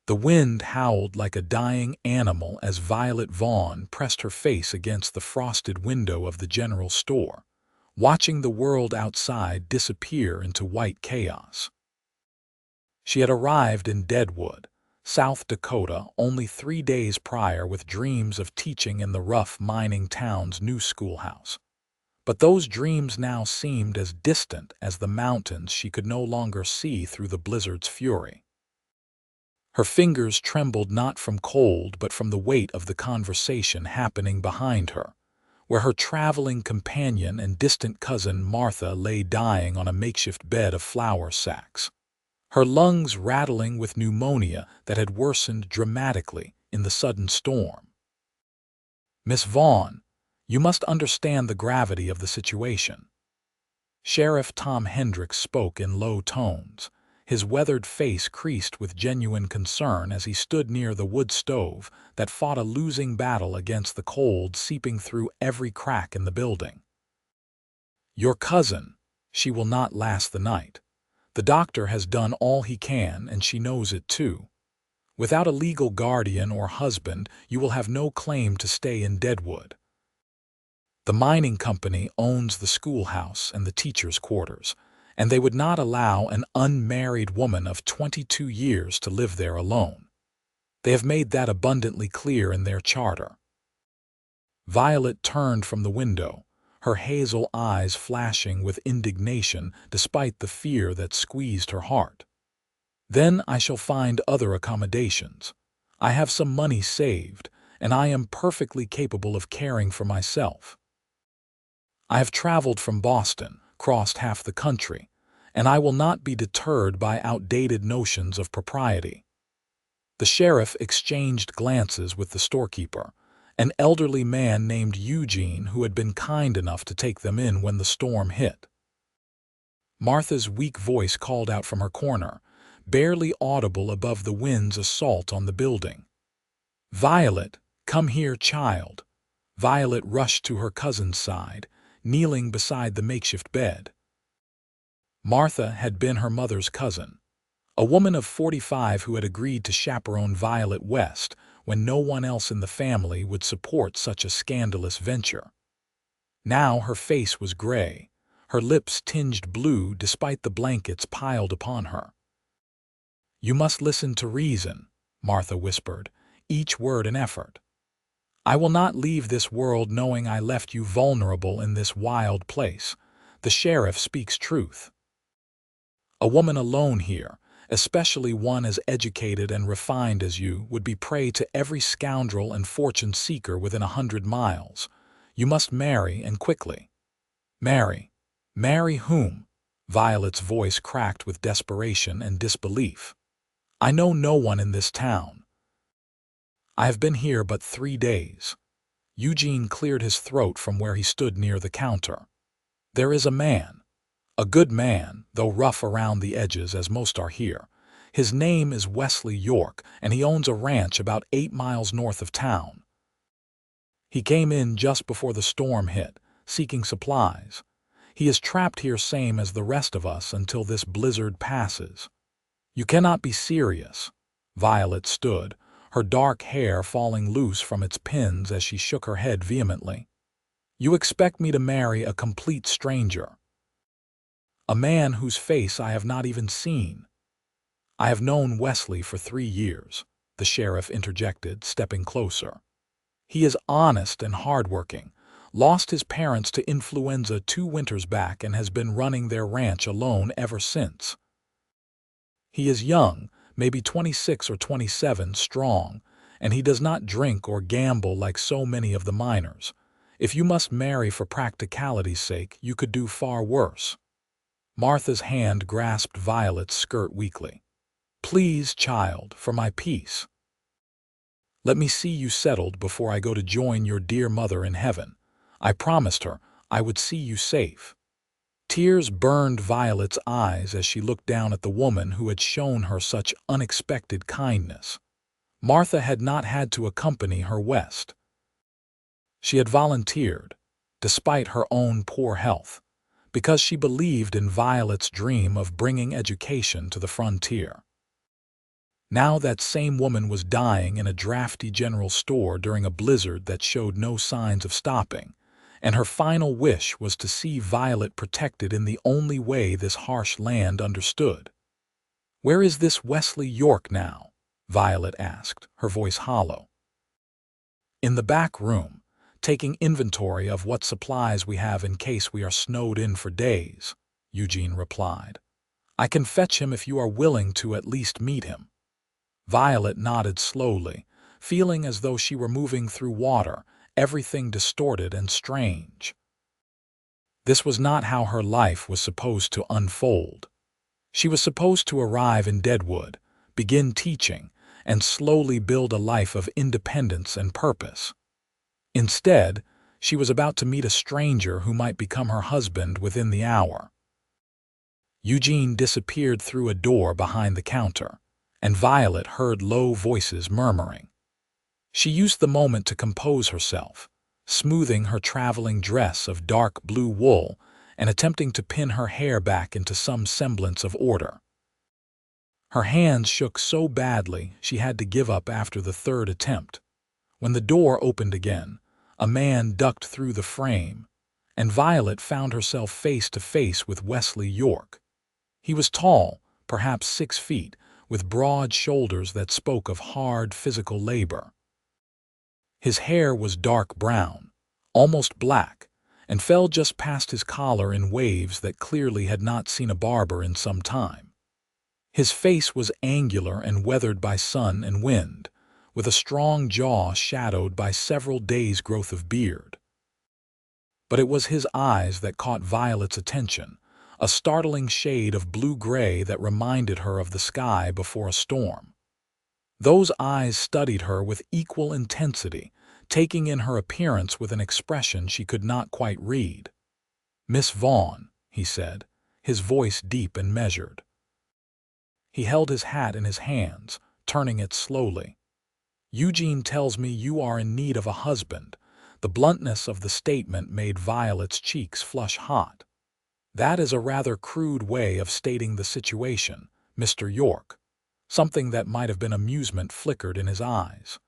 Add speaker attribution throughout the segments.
Speaker 1: The wind howled like a dying animal as Violet Vaughn pressed her face against the frosted window of the general store, watching the world outside disappear into white chaos. She had arrived in Deadwood, South Dakota, only 3 days prior with dreams of teaching in the rough mining town's new schoolhouse. But those dreams now seemed as distant as the mountains she could no longer see through the blizzard's fury. Her fingers trembled not from cold but from the weight of the conversation happening behind her, where her traveling companion and distant cousin Martha lay dying on a makeshift bed of flour sacks, her lungs rattling with pneumonia that had worsened dramatically in the sudden storm. "Miss Vaughn, you must understand the gravity of the situation." Sheriff Tom Hendricks spoke in low tones, his weathered face creased with genuine concern as he stood near the wood stove that fought a losing battle against the cold seeping through every crack in the building. "Your cousin, she will not last the night. The doctor has done all he can, and she knows it too. Without a legal guardian or husband, you will have no claim to stay in Deadwood. The mining company owns the schoolhouse and the teachers' quarters, and they would not allow an unmarried woman of 22 years to live there alone. They have made that abundantly clear in their charter." Violet turned from the window, her hazel eyes flashing with indignation despite the fear that squeezed her heart. "Then I shall find other accommodations. I have some money saved, and I am perfectly capable of caring for myself. I have traveled from Boston, crossed half the country, and I will not be deterred by outdated notions of propriety." The sheriff exchanged glances with the storekeeper, an elderly man named Eugene who had been kind enough to take them in when the storm hit. Martha's weak voice called out from her corner, barely audible above the wind's assault on the building. "Violet, come here, child." Violet rushed to her cousin's side, kneeling beside the makeshift bed. Martha had been her mother's cousin, a woman of 45 who had agreed to chaperone Violet west when no one else in the family would support such a scandalous venture. Now her face was gray, her lips tinged blue despite the blankets piled upon her. "You must listen to reason," Martha whispered, each word an effort. "I will not leave this world knowing I left you vulnerable in this wild place. The sheriff speaks truth. A woman alone here, especially one as educated and refined as you, would be prey to every scoundrel and fortune-seeker within 100 miles. You must marry, and quickly." "Marry? Marry whom?" Violet's voice cracked with desperation and disbelief. "I know no one in this town. I have been here but 3 days." Eugene cleared his throat from where he stood near the counter. "There is a man. A good man, though rough around the edges as most are here. His name is Wesley York, and he owns a ranch about 8 miles north of town. He came in just before the storm hit, seeking supplies. He is trapped here same as the rest of us until this blizzard passes." "You cannot be serious." Violet stood, her dark hair falling loose from its pins as she shook her head vehemently. "You expect me to marry a complete stranger? A man whose face I have not even seen?" "I have known Wesley for 3 years," the sheriff interjected, stepping closer. "He is honest and hardworking, lost his parents to influenza 2 winters back and has been running their ranch alone ever since. He is young, maybe 26 or 27, strong, and he does not drink or gamble like so many of the miners. If you must marry for practicality's sake, you could do far worse." Martha's hand grasped Violet's skirt weakly. "Please, child, for my peace. Let me see you settled before I go to join your dear mother in heaven. I promised her I would see you safe." Tears burned Violet's eyes as she looked down at the woman who had shown her such unexpected kindness. Martha had not had to accompany her west. She had volunteered, despite her own poor health, because she believed in Violet's dream of bringing education to the frontier. Now that same woman was dying in a drafty general store during a blizzard that showed no signs of stopping, and her final wish was to see Violet protected in the only way this harsh land understood. "Where is this Wesley York now?" Violet asked, her voice hollow. "In the back room, taking inventory of what supplies we have in case we are snowed in for days," Eugene replied. "I can fetch him if you are willing to at least meet him." Violet nodded slowly, feeling as though she were moving through water, everything distorted and strange. This was not how her life was supposed to unfold. She was supposed to arrive in Deadwood, begin teaching, and slowly build a life of independence and purpose. Instead, she was about to meet a stranger who might become her husband within the hour. Eugene disappeared through a door behind the counter, and Violet heard low voices murmuring. She used the moment to compose herself, smoothing her traveling dress of dark blue wool and attempting to pin her hair back into some semblance of order. Her hands shook so badly she had to give up after the third attempt. When the door opened again, a man ducked through the frame, and Violet found herself face to face with Wesley York. He was tall, perhaps 6 feet, with broad shoulders that spoke of hard physical labor. His hair was dark brown, almost black, and fell just past his collar in waves that clearly had not seen a barber in some time. His face was angular and weathered by sun and wind, with a strong jaw shadowed by several days' growth of beard. But it was his eyes that caught Violet's attention, a startling shade of blue-gray that reminded her of the sky before a storm. Those eyes studied her with equal intensity, taking in her appearance with an expression she could not quite read. "Miss Vaughn," he said, his voice deep and measured. He held his hat in his hands, turning it slowly. "Eugene tells me you are in need of a husband." The bluntness of the statement made Violet's cheeks flush hot. "That is a rather crude way of stating the situation, Mr. York." Something that might have been amusement flickered in his eyes.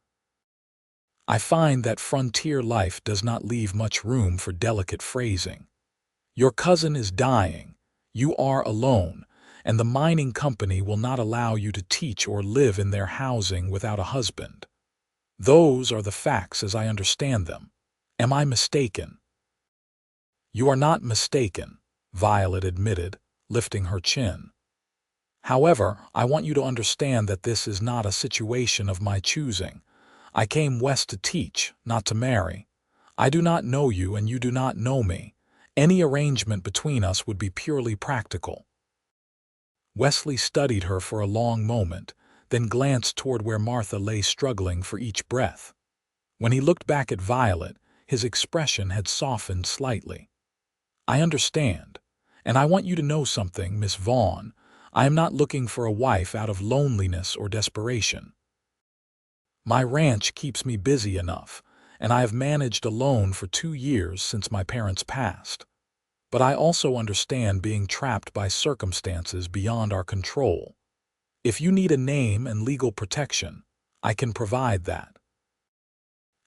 Speaker 1: "I find that frontier life does not leave much room for delicate phrasing. Your cousin is dying, you are alone, and the mining company will not allow you to teach or live in their housing without a husband. Those are the facts as I understand them. Am I mistaken?" "You are not mistaken," Violet admitted, lifting her chin. "However, I want you to understand that this is not a situation of my choosing. I came west to teach, not to marry. I do not know you and you do not know me. Any arrangement between us would be purely practical." Wesley studied her for a long moment, then glanced toward where Martha lay struggling for each breath. When he looked back at Violet, his expression had softened slightly. "I understand, and I want you to know something, Miss Vaughn. I am not looking for a wife out of loneliness or desperation. My ranch keeps me busy enough, and I have managed alone for 2 years since my parents passed. But I also understand being trapped by circumstances beyond our control. If you need a name and legal protection, I can provide that."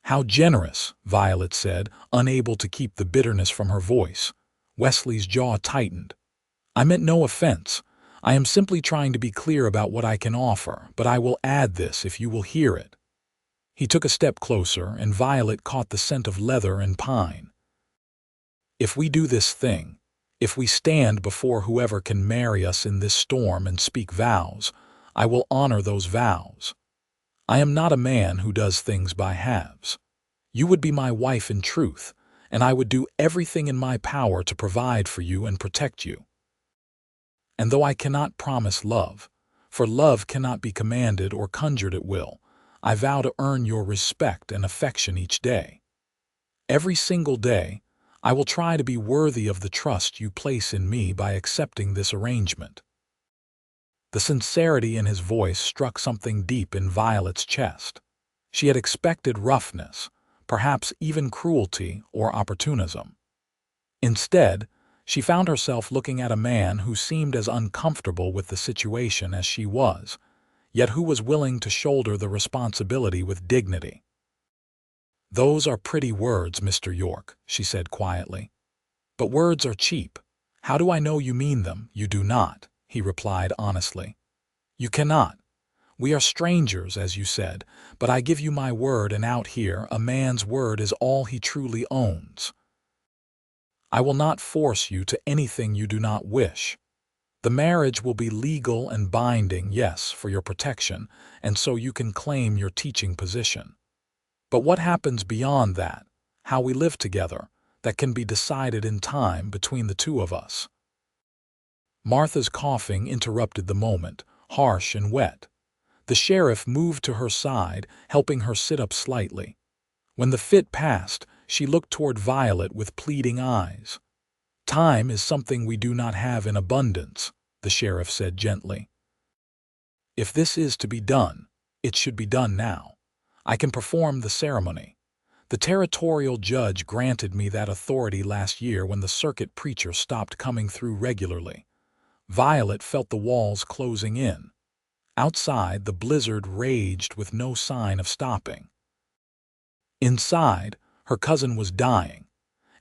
Speaker 1: "How generous," Violet said, unable to keep the bitterness from her voice. Wesley's jaw tightened. "I meant no offense. I am simply trying to be clear about what I can offer, but I will add this if you will hear it." He took a step closer, and Violet caught the scent of leather and pine. "If we do this thing, if we stand before whoever can marry us in this storm and speak vows, I will honor those vows. I am not a man who does things by halves. You would be my wife in truth, and I would do everything in my power to provide for you and protect you. And though I cannot promise love, for love cannot be commanded or conjured at will, I vow to earn your respect and affection each day. Every single day, I will try to be worthy of the trust you place in me by accepting this arrangement." The sincerity in his voice struck something deep in Violet's chest. She had expected roughness, perhaps even cruelty or opportunism. Instead, she found herself looking at a man who seemed as uncomfortable with the situation as she was, yet who was willing to shoulder the responsibility with dignity. "Those are pretty words, Mr. York," she said quietly. "But words are cheap. How do I know you mean them?" "You do not," he replied honestly. "You cannot. We are strangers, as you said, but I give you my word, and out here a man's word is all he truly owns. I will not force you to anything you do not wish. The marriage will be legal and binding, yes, for your protection, and so you can claim your teaching position. But what happens beyond that, how we live together, that can be decided in time between the two of us." Martha's coughing interrupted the moment, harsh and wet. The sheriff moved to her side, helping her sit up slightly. When the fit passed, she looked toward Violet with pleading eyes. "Time is something we do not have in abundance," the sheriff said gently. "If this is to be done, it should be done now. I can perform the ceremony. The territorial judge granted me that authority last year when the circuit preacher stopped coming through regularly." Violet felt the walls closing in. Outside, the blizzard raged with no sign of stopping. Inside, her cousin was dying,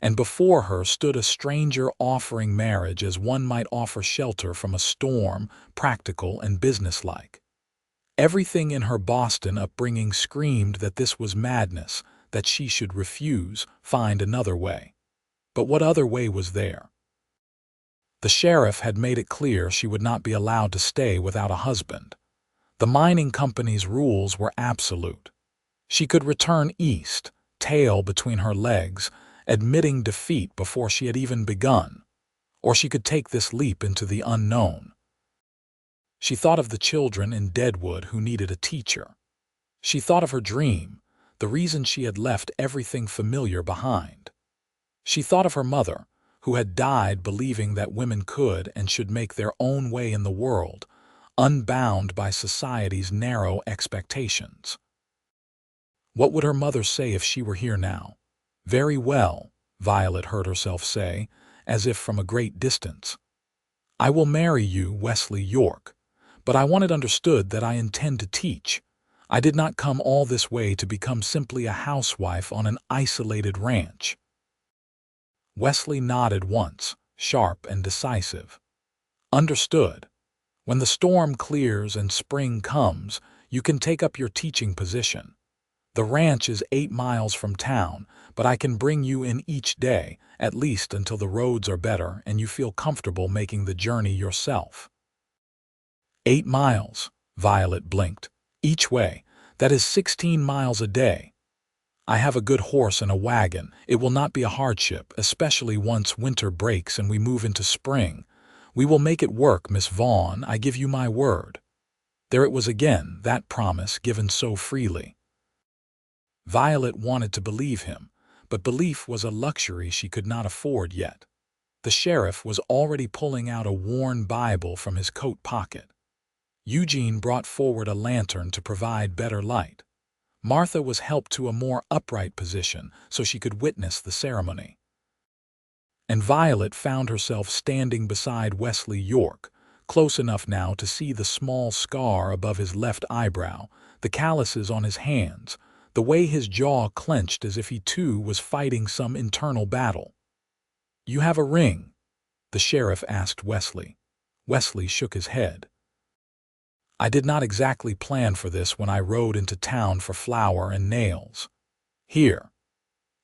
Speaker 1: and before her stood a stranger offering marriage as one might offer shelter from a storm, practical and businesslike. Everything in her Boston upbringing screamed that this was madness, that she should refuse, find another way. But what other way was there? The sheriff had made it clear she would not be allowed to stay without a husband. The mining company's rules were absolute. She could return east, tail between her legs, admitting defeat before she had even begun, or she could take this leap into the unknown. She thought of the children in Deadwood who needed a teacher. She thought of her dream, the reason she had left everything familiar behind. She thought of her mother, who had died believing that women could and should make their own way in the world, unbound by society's narrow expectations. What would her mother say if she were here now? "Very well," Violet heard herself say, as if from a great distance. "I will marry you, Wesley York, but I want it understood that I intend to teach. I did not come all this way to become simply a housewife on an isolated ranch." Wesley nodded once, sharp and decisive. "Understood. When the storm clears and spring comes, you can take up your teaching position. The ranch is 8 miles from town, but I can bring you in each day, at least until the roads are better and you feel comfortable making the journey yourself." 8 miles, Violet blinked. "Each way, that is 16 miles a day. I have a good horse and a wagon. It will not be a hardship, especially once winter breaks and we move into spring. We will make it work, Miss Vaughn, I give you my word." There it was again, that promise given so freely. Violet wanted to believe him, but belief was a luxury she could not afford yet. The sheriff was already pulling out a worn Bible from his coat pocket. Eugene brought forward a lantern to provide better light. Martha was helped to a more upright position so she could witness the ceremony. And Violet found herself standing beside Wesley York, close enough now to see the small scar above his left eyebrow, the calluses on his hands, the way his jaw clenched as if he too was fighting some internal battle. "You have a ring?" the sheriff asked Wesley. Wesley shook his head. "I did not exactly plan for this when I rode into town for flour and nails. Here."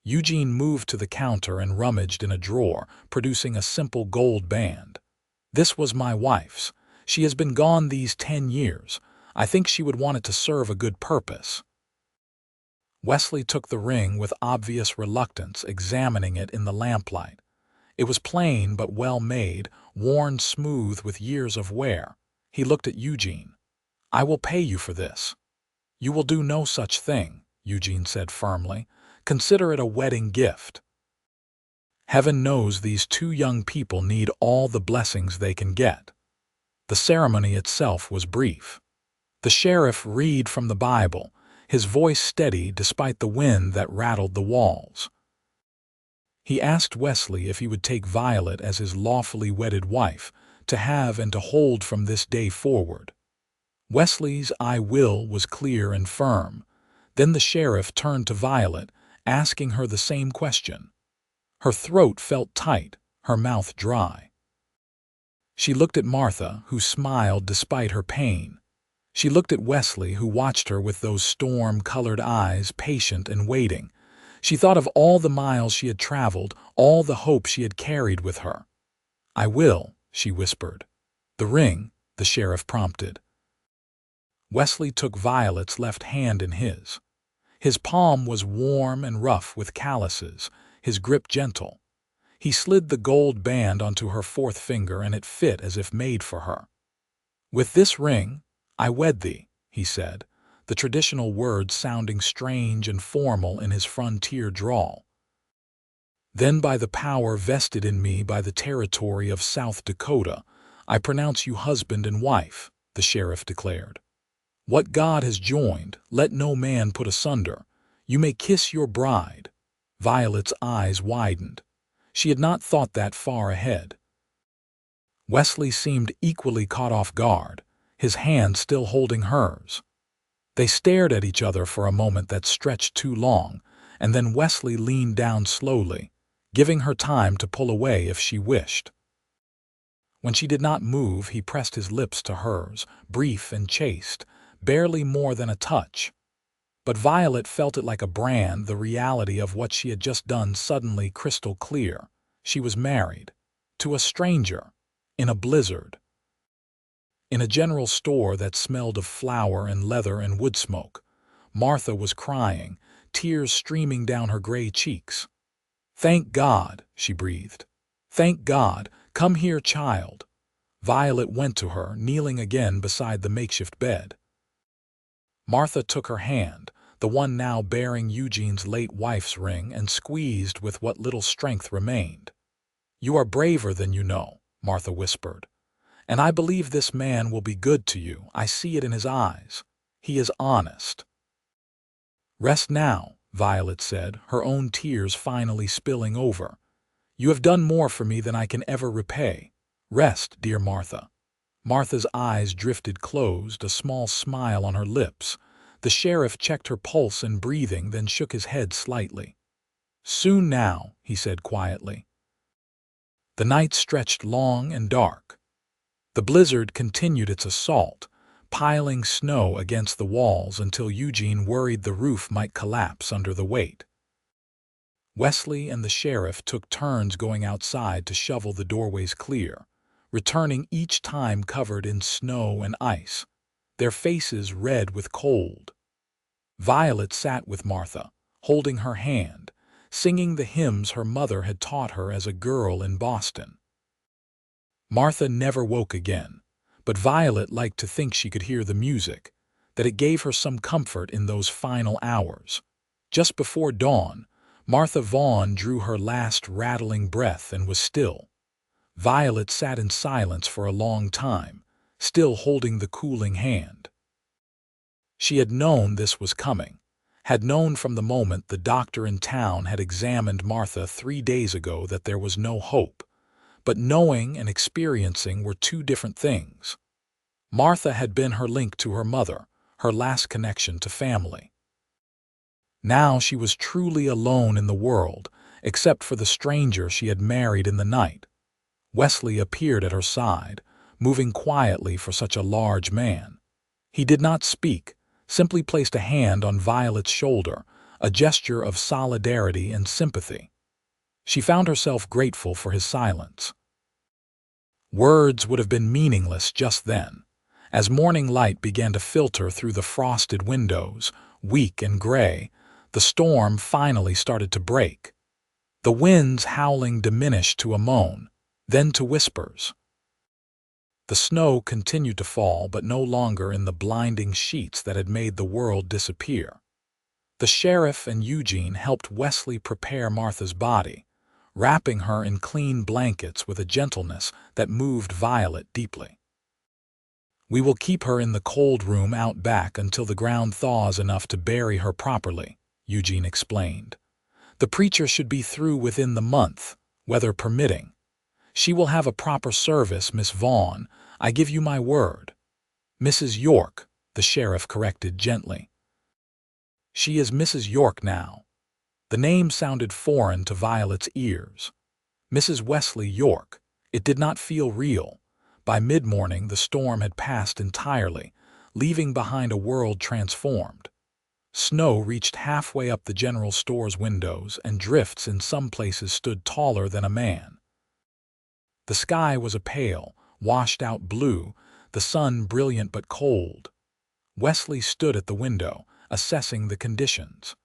Speaker 1: Eugene moved to the counter and rummaged in a drawer, producing a simple gold band. "This was my wife's. She has been gone these 10 years. I think she would want it to serve a good purpose." Wesley took the ring with obvious reluctance, examining it in the lamplight. It was plain but well made, worn smooth with years of wear. He looked at Eugene. "I will pay you for this." "You will do no such thing," Eugene said firmly. "Consider it a wedding gift. Heaven knows these two young people need all the blessings they can get." The ceremony itself was brief. The sheriff read from the Bible, his voice steady despite the wind that rattled the walls. He asked Wesley if he would take Violet as his lawfully wedded wife, to have and to hold from this day forward. Wesley's "I will" was clear and firm. Then the sheriff turned to Violet, asking her the same question. Her throat felt tight, her mouth dry. She looked at Martha, who smiled despite her pain. She looked at Wesley, who watched her with those storm-colored eyes, patient and waiting. She thought of all the miles she had traveled, all the hope she had carried with her. "I will," she whispered. "The ring," the sheriff prompted. Wesley took Violet's left hand in his. His palm was warm and rough with calluses, his grip gentle. He slid the gold band onto her fourth finger, and it fit as if made for her. "With this ring, I wed thee," he said, the traditional words sounding strange and formal in his frontier drawl. "Then by the power vested in me by the territory of South Dakota, I pronounce you husband and wife," the sheriff declared. "What God has joined, let no man put asunder. You may kiss your bride." Violet's eyes widened. She had not thought that far ahead. Wesley seemed equally caught off guard, his hand still holding hers. They stared at each other for a moment that stretched too long, and then Wesley leaned down slowly, giving her time to pull away if she wished. When she did not move, he pressed his lips to hers, brief and chaste, barely more than a touch. But Violet felt it like a brand, the reality of what she had just done suddenly crystal clear. She was married. To a stranger. In a blizzard. In a general store that smelled of flour and leather and wood smoke. Martha was crying, tears streaming down her gray cheeks. "Thank God," she breathed. "Thank God. Come here, child." Violet went to her, kneeling again beside the makeshift bed. Martha took her hand, the one now bearing Eugene's late wife's ring, and squeezed with what little strength remained. "You are braver than you know," Martha whispered. "And I believe this man will be good to you. I see it in his eyes. He is honest." "Rest now," Violet said, her own tears finally spilling over. "You have done more for me than I can ever repay. Rest, dear Martha." Martha's eyes drifted closed, a small smile on her lips. The sheriff checked her pulse and breathing, then shook his head slightly. "Soon now," he said quietly. The night stretched long and dark. The blizzard continued its assault, piling snow against the walls until Eugene worried the roof might collapse under the weight. Wesley and the sheriff took turns going outside to shovel the doorways clear, returning each time covered in snow and ice, their faces red with cold. Violet sat with Martha, holding her hand, singing the hymns her mother had taught her as a girl in Boston. Martha never woke again, but Violet liked to think she could hear the music, that it gave her some comfort in those final hours. Just before dawn, Martha Vaughn drew her last rattling breath and was still. Violet sat in silence for a long time, still holding the cooling hand. She had known this was coming, had known from the moment the doctor in town had examined Martha 3 days ago that there was no hope. But knowing and experiencing were two different things. Martha had been her link to her mother, her last connection to family. Now she was truly alone in the world, except for the stranger she had married in the night. Wesley appeared at her side, moving quietly for such a large man. He did not speak, simply placed a hand on Violet's shoulder, a gesture of solidarity and sympathy. She found herself grateful for his silence. Words would have been meaningless just then. As morning light began to filter through the frosted windows, weak and gray, the storm finally started to break. The wind's howling diminished to a moan, then to whispers. The snow continued to fall, but no longer in the blinding sheets that had made the world disappear. The sheriff and Eugene helped Wesley prepare Martha's body, wrapping her in clean blankets with a gentleness that moved Violet deeply. "We will keep her in the cold room out back until the ground thaws enough to bury her properly," Eugene explained. "The preacher should be through within the month, weather permitting. She will have a proper service, Miss Vaughn. I give you my word." Mrs. York, the sheriff corrected gently. She is Mrs. York now. The name sounded foreign to Violet's ears. Mrs. Wesley York. It did not feel real. By mid-morning, the storm had passed entirely, leaving behind a world transformed. Snow reached halfway up the general store's windows, and drifts in some places stood taller than a man. The sky was a pale, washed-out blue, the sun brilliant but cold. Wesley stood at the window, assessing the conditions.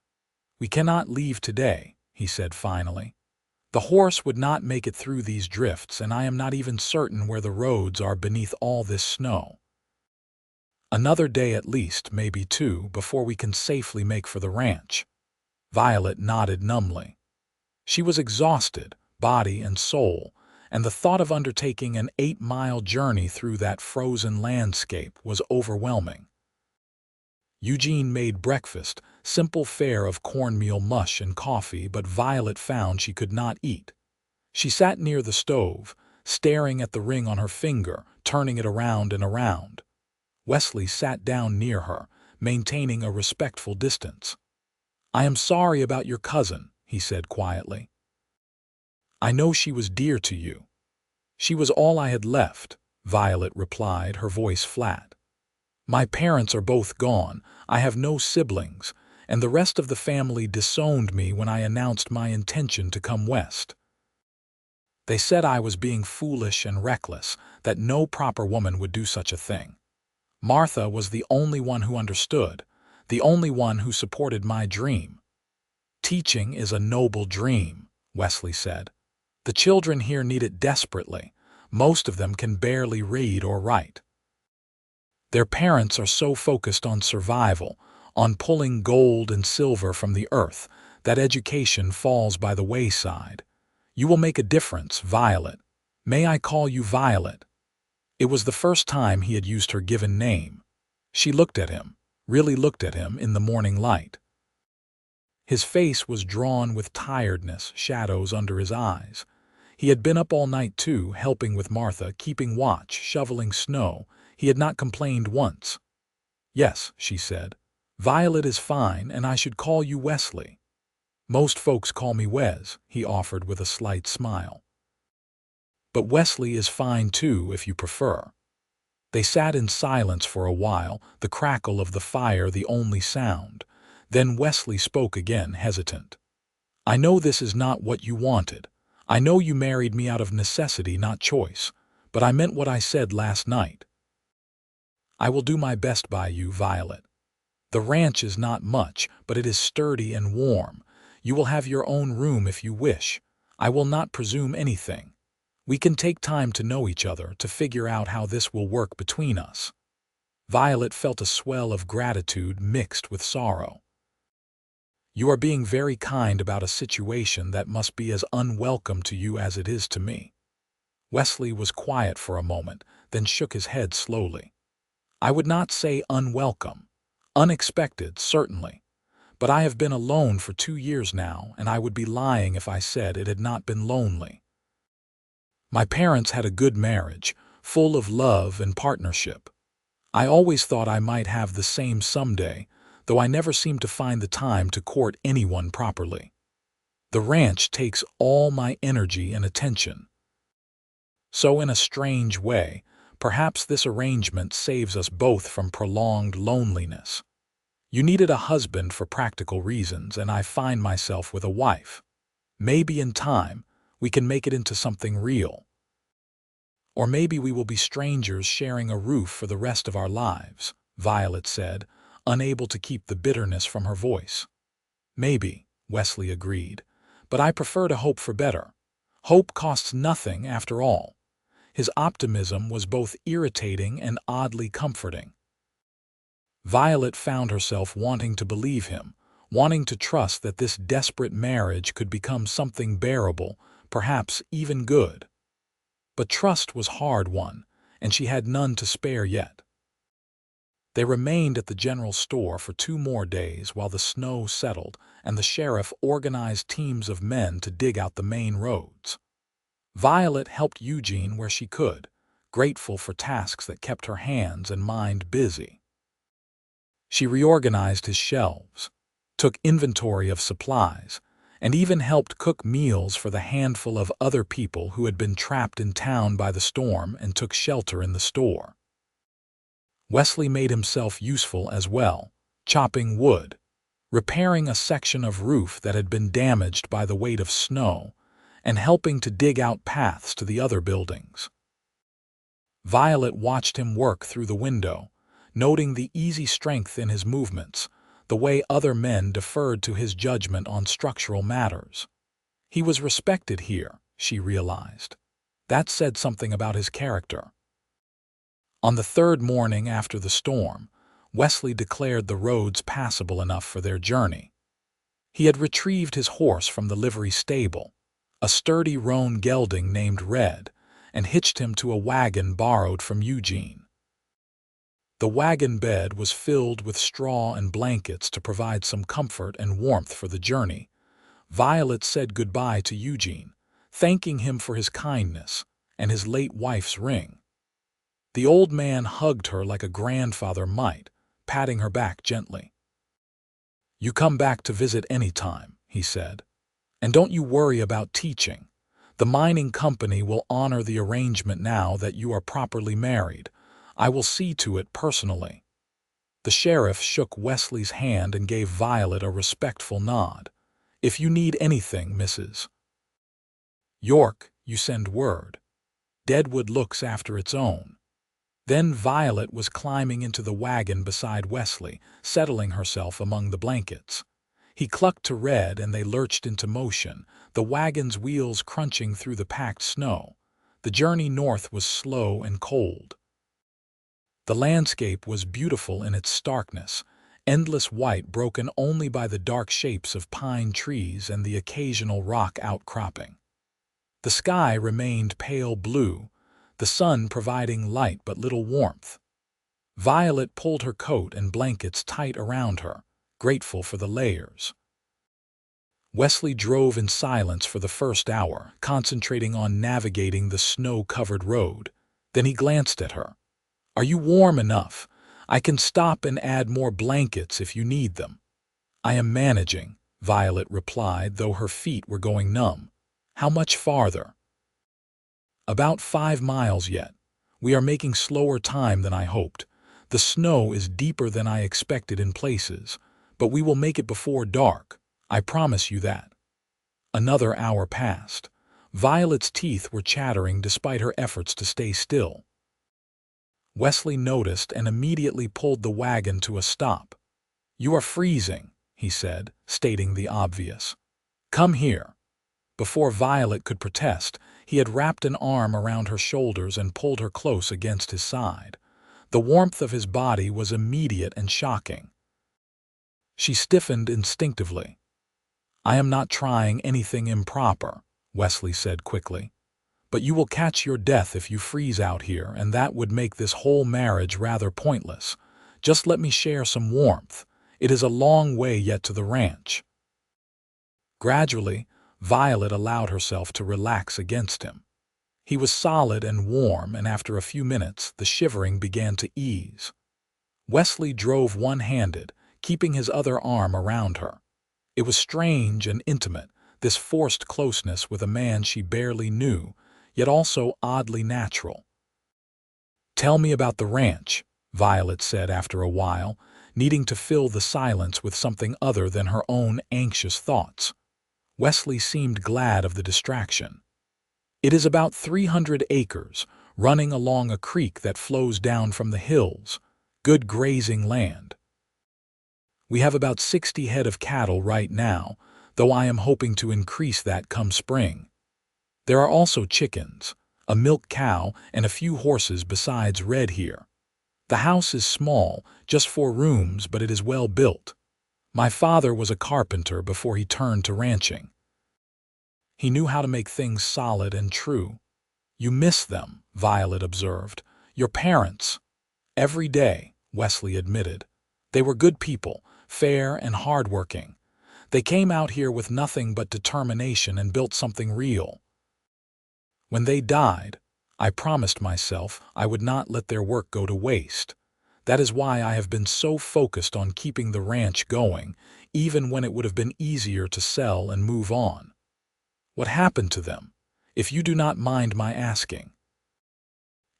Speaker 1: "We cannot leave today," he said finally. "The horse would not make it through these drifts, and I am not even certain where the roads are beneath all this snow. Another day at least, maybe two, before we can safely make for the ranch." Violet nodded numbly. She was exhausted, body and soul, and the thought of undertaking an 8-mile journey through that frozen landscape was overwhelming. Eugene made breakfast, simple fare of cornmeal mush and coffee, but Violet found she could not eat. She sat near the stove, staring at the ring on her finger, turning it around and around. Wesley sat down near her, maintaining a respectful distance. "I am sorry about your cousin," he said quietly. "I know she was dear to you." "She was all I had left," Violet replied, her voice flat. "My parents are both gone, I have no siblings, and the rest of the family disowned me when I announced my intention to come west. They said I was being foolish and reckless, that no proper woman would do such a thing. Martha was the only one who understood, the only one who supported my dream." "Teaching is a noble dream," Wesley said. "The children here need it desperately. Most of them can barely read or write. Their parents are so focused on survival, on pulling gold and silver from the earth, that education falls by the wayside. You will make a difference, Violet. May I call you Violet?" It was the first time he had used her given name. She looked at him, really looked at him in the morning light. His face was drawn with tiredness, shadows under his eyes. He had been up all night too, helping with Martha, keeping watch, shoveling snow. He had not complained once. "Yes," she said. "Violet is fine, and I should call you Wesley." "Most folks call me Wes," he offered with a slight smile. "But Wesley is fine too, if you prefer." They sat in silence for a while, the crackle of the fire the only sound. Then Wesley spoke again, hesitant. "I know this is not what you wanted. I know you married me out of necessity, not choice. But I meant what I said last night. I will do my best by you, Violet. The ranch is not much, but it is sturdy and warm. You will have your own room if you wish. I will not presume anything. We can take time to know each other, to figure out how this will work between us." Violet felt a swell of gratitude mixed with sorrow. "You are being very kind about a situation that must be as unwelcome to you as it is to me." Wesley was quiet for a moment, then shook his head slowly. "I would not say unwelcome. Unexpected, certainly. But I have been alone for 2 years now, and I would be lying if I said it had not been lonely. My parents had a good marriage, full of love and partnership. I always thought I might have the same someday, though I never seemed to find the time to court anyone properly. The ranch takes all my energy and attention. So in a strange way, perhaps this arrangement saves us both from prolonged loneliness. You needed a husband for practical reasons, and I find myself with a wife. Maybe in time, we can make it into something real. Or maybe we will be strangers sharing a roof for the rest of our lives," Violet said, unable to keep the bitterness from her voice. "Maybe," Wesley agreed, "but I prefer to hope for better. Hope costs nothing after all." His optimism was both irritating and oddly comforting. Violet found herself wanting to believe him, wanting to trust that this desperate marriage could become something bearable, perhaps even good. But trust was hard won, and she had none to spare yet. They remained at the general store for 2 more days while the snow settled and the sheriff organized teams of men to dig out the main roads. Violet helped Eugene where she could, grateful for tasks that kept her hands and mind busy. She reorganized his shelves, took inventory of supplies, and even helped cook meals for the handful of other people who had been trapped in town by the storm and took shelter in the store. Wesley made himself useful as well, chopping wood, repairing a section of roof that had been damaged by the weight of snow, and helping to dig out paths to the other buildings. Violet watched him work through the window, noting the easy strength in his movements, the way other men deferred to his judgment on structural matters. He was respected here, she realized. That said something about his character. On the third morning after the storm, Wesley declared the roads passable enough for their journey. He had retrieved his horse from the livery stable, a sturdy roan gelding named Red, and hitched him to a wagon borrowed from Eugene. The wagon bed was filled with straw and blankets to provide some comfort and warmth for the journey. Violet said goodbye to Eugene, thanking him for his kindness and his late wife's ring. The old man hugged her like a grandfather might, patting her back gently. "You come back to visit any time," he said. "And don't you worry about teaching. The mining company will honor the arrangement now that you are properly married. I will see to it personally." The sheriff shook Wesley's hand and gave Violet a respectful nod. "If you need anything, Mrs. York, you send word. Deadwood looks after its own." Then Violet was climbing into the wagon beside Wesley, settling herself among the blankets. He clucked to Red and they lurched into motion, the wagon's wheels crunching through the packed snow. The journey north was slow and cold. The landscape was beautiful in its starkness, endless white broken only by the dark shapes of pine trees and the occasional rock outcropping. The sky remained pale blue, the sun providing light but little warmth. Violet pulled her coat and blankets tight around her, grateful for the layers. Wesley drove in silence for the first hour, concentrating on navigating the snow-covered road. Then he glanced at her. "Are you warm enough? I can stop and add more blankets if you need them." "I am managing," Violet replied, though her feet were going numb. "How much farther?" "About 5 miles yet. We are making slower time than I hoped. The snow is deeper than I expected in places, but we will make it before dark. I promise you that." Another hour passed. Violet's teeth were chattering despite her efforts to stay still. Wesley noticed and immediately pulled the wagon to a stop. "You are freezing," he said, stating the obvious. "Come here." Before Violet could protest, he had wrapped an arm around her shoulders and pulled her close against his side. The warmth of his body was immediate and shocking. She stiffened instinctively. "I am not trying anything improper," Wesley said quickly. "But you will catch your death if you freeze out here, and that would make this whole marriage rather pointless. Just let me share some warmth. It is a long way yet to the ranch." Gradually, Violet allowed herself to relax against him. He was solid and warm, and after a few minutes, the shivering began to ease. Wesley drove one-handed, keeping his other arm around her. It was strange and intimate, this forced closeness with a man she barely knew, yet also oddly natural. "Tell me about the ranch," Violet said after a while, needing to fill the silence with something other than her own anxious thoughts. Wesley seemed glad of the distraction. "It is about 300 acres, running along a creek that flows down from the hills. Good grazing land. We have about 60 head of cattle right now, though I am hoping to increase that come spring. There are also chickens, a milk cow, and a few horses besides Red here. The house is small, just 4 rooms, but it is well built. My father was a carpenter before he turned to ranching. He knew how to make things solid and true." "You miss them," Violet observed. "Your parents." "Every day," Wesley admitted. "They were good people, fair and hardworking. They came out here with nothing but determination and built something real. When they died, I promised myself I would not let their work go to waste. That is why I have been so focused on keeping the ranch going, even when it would have been easier to sell and move on. What happened to them, if you do not mind my asking?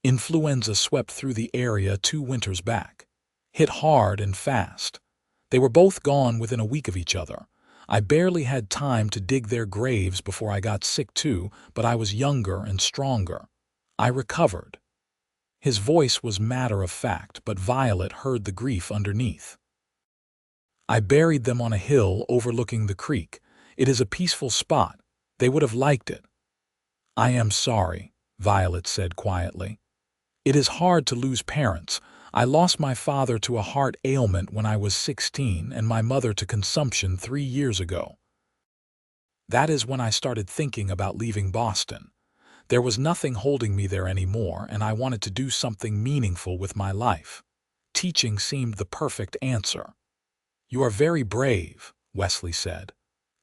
Speaker 1: Influenza swept through the area 2 winters back. Hit hard and fast. They were both gone within a week of each other. I barely had time to dig their graves before I got sick too, but I was younger and stronger. I recovered. His voice was matter of fact, but Violet heard the grief underneath. I buried them on a hill overlooking the creek. It is a peaceful spot. They would have liked it. I am sorry, Violet said quietly. It is hard to lose parents. I lost my father to a heart ailment when I was 16 and my mother to consumption 3 years ago. That is when I started thinking about leaving Boston. There was nothing holding me there anymore, and I wanted to do something meaningful with my life. Teaching seemed the perfect answer. You are very brave, Wesley said.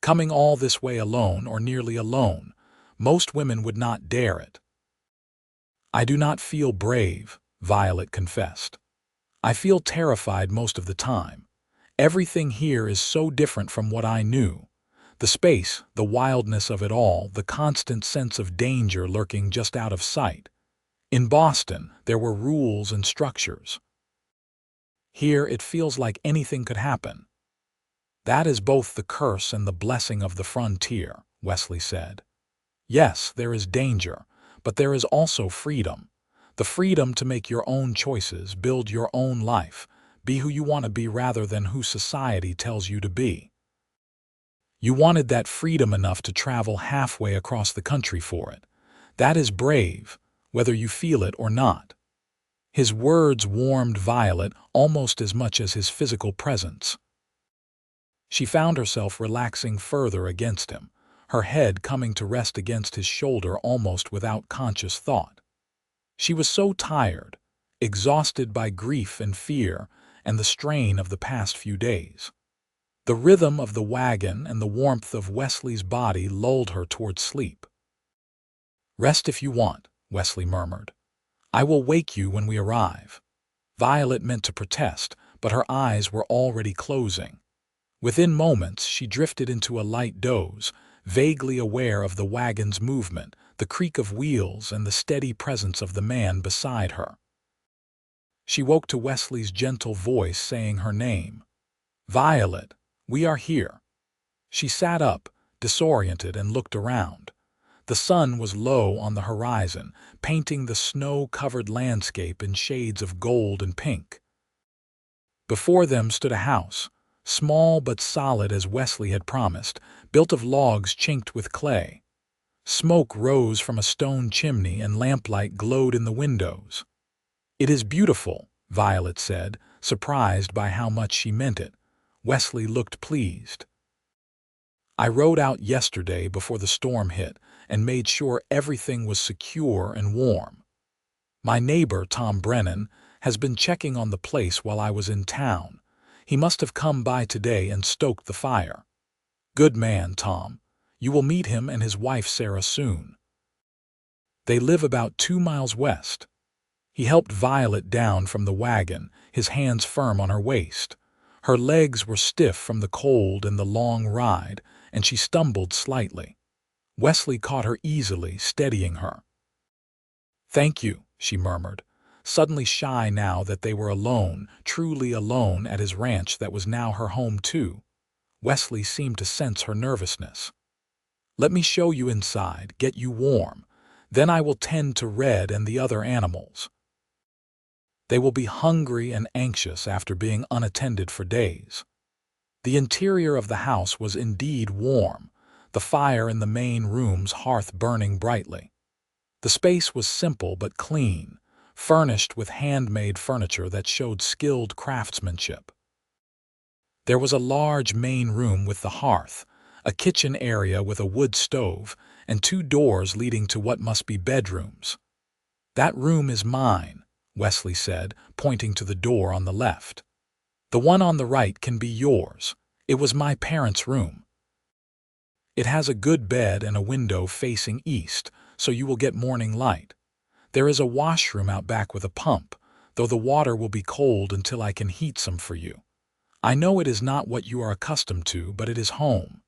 Speaker 1: Coming all this way alone or nearly alone. Most women would not dare it. I do not feel brave, Violet confessed. I feel terrified most of the time. Everything here is so different from what I knew. The space, the wildness of it all, the constant sense of danger lurking just out of sight. In Boston, there were rules and structures. Here, it feels like anything could happen. That is both the curse and the blessing of the frontier, Wesley said. Yes, there is danger, but there is also freedom. The freedom to make your own choices, build your own life, be who you want to be rather than who society tells you to be. You wanted that freedom enough to travel halfway across the country for it. That is brave, whether you feel it or not. His words warmed Violet almost as much as his physical presence. She found herself relaxing further against him, her head coming to rest against his shoulder almost without conscious thought. She was so tired, exhausted by grief and fear and the strain of the past few days. The rhythm of the wagon and the warmth of Wesley's body lulled her toward sleep. Rest if you want, Wesley murmured. I will wake you when we arrive. Violet meant to protest, but her eyes were already closing. Within moments, she drifted into a light doze, vaguely aware of the wagon's movement, the creak of wheels, and the steady presence of the man beside her. She woke to Wesley's gentle voice saying her name. Violet, we are here. She sat up, disoriented, and looked around. The sun was low on the horizon, painting the snow-covered landscape in shades of gold and pink. Before them stood a house, small but solid as Wesley had promised, built of logs chinked with clay. Smoke rose from a stone chimney and lamplight glowed in the windows. It is beautiful, Violet said, surprised by how much she meant it. Wesley looked pleased. I rode out yesterday before the storm hit and made sure everything was secure and warm. My neighbor, Tom Brennan, has been checking on the place while I was in town. He must have come by today and stoked the fire. Good man, Tom. You will meet him and his wife Sarah soon. They live about 2 miles west. He helped Violet down from the wagon, his hands firm on her waist. Her legs were stiff from the cold and the long ride, and she stumbled slightly. Wesley caught her easily, steadying her. Thank you, she murmured, suddenly shy now that they were alone, truly alone at his ranch that was now her home too. Wesley seemed to sense her nervousness. Let me show you inside, get you warm. Then I will tend to Red and the other animals. They will be hungry and anxious after being unattended for days. The interior of the house was indeed warm, the fire in the main room's hearth burning brightly. The space was simple but clean, furnished with handmade furniture that showed skilled craftsmanship. There was a large main room with the hearth, a kitchen area with a wood stove, and 2 doors leading to what must be bedrooms. That room is mine, Wesley said, pointing to the door on the left. The one on the right can be yours. It was my parents' room. It has a good bed and a window facing east, so you will get morning light. There is a washroom out back with a pump, though the water will be cold until I can heat some for you. I know it is not what you are accustomed to, but it is home."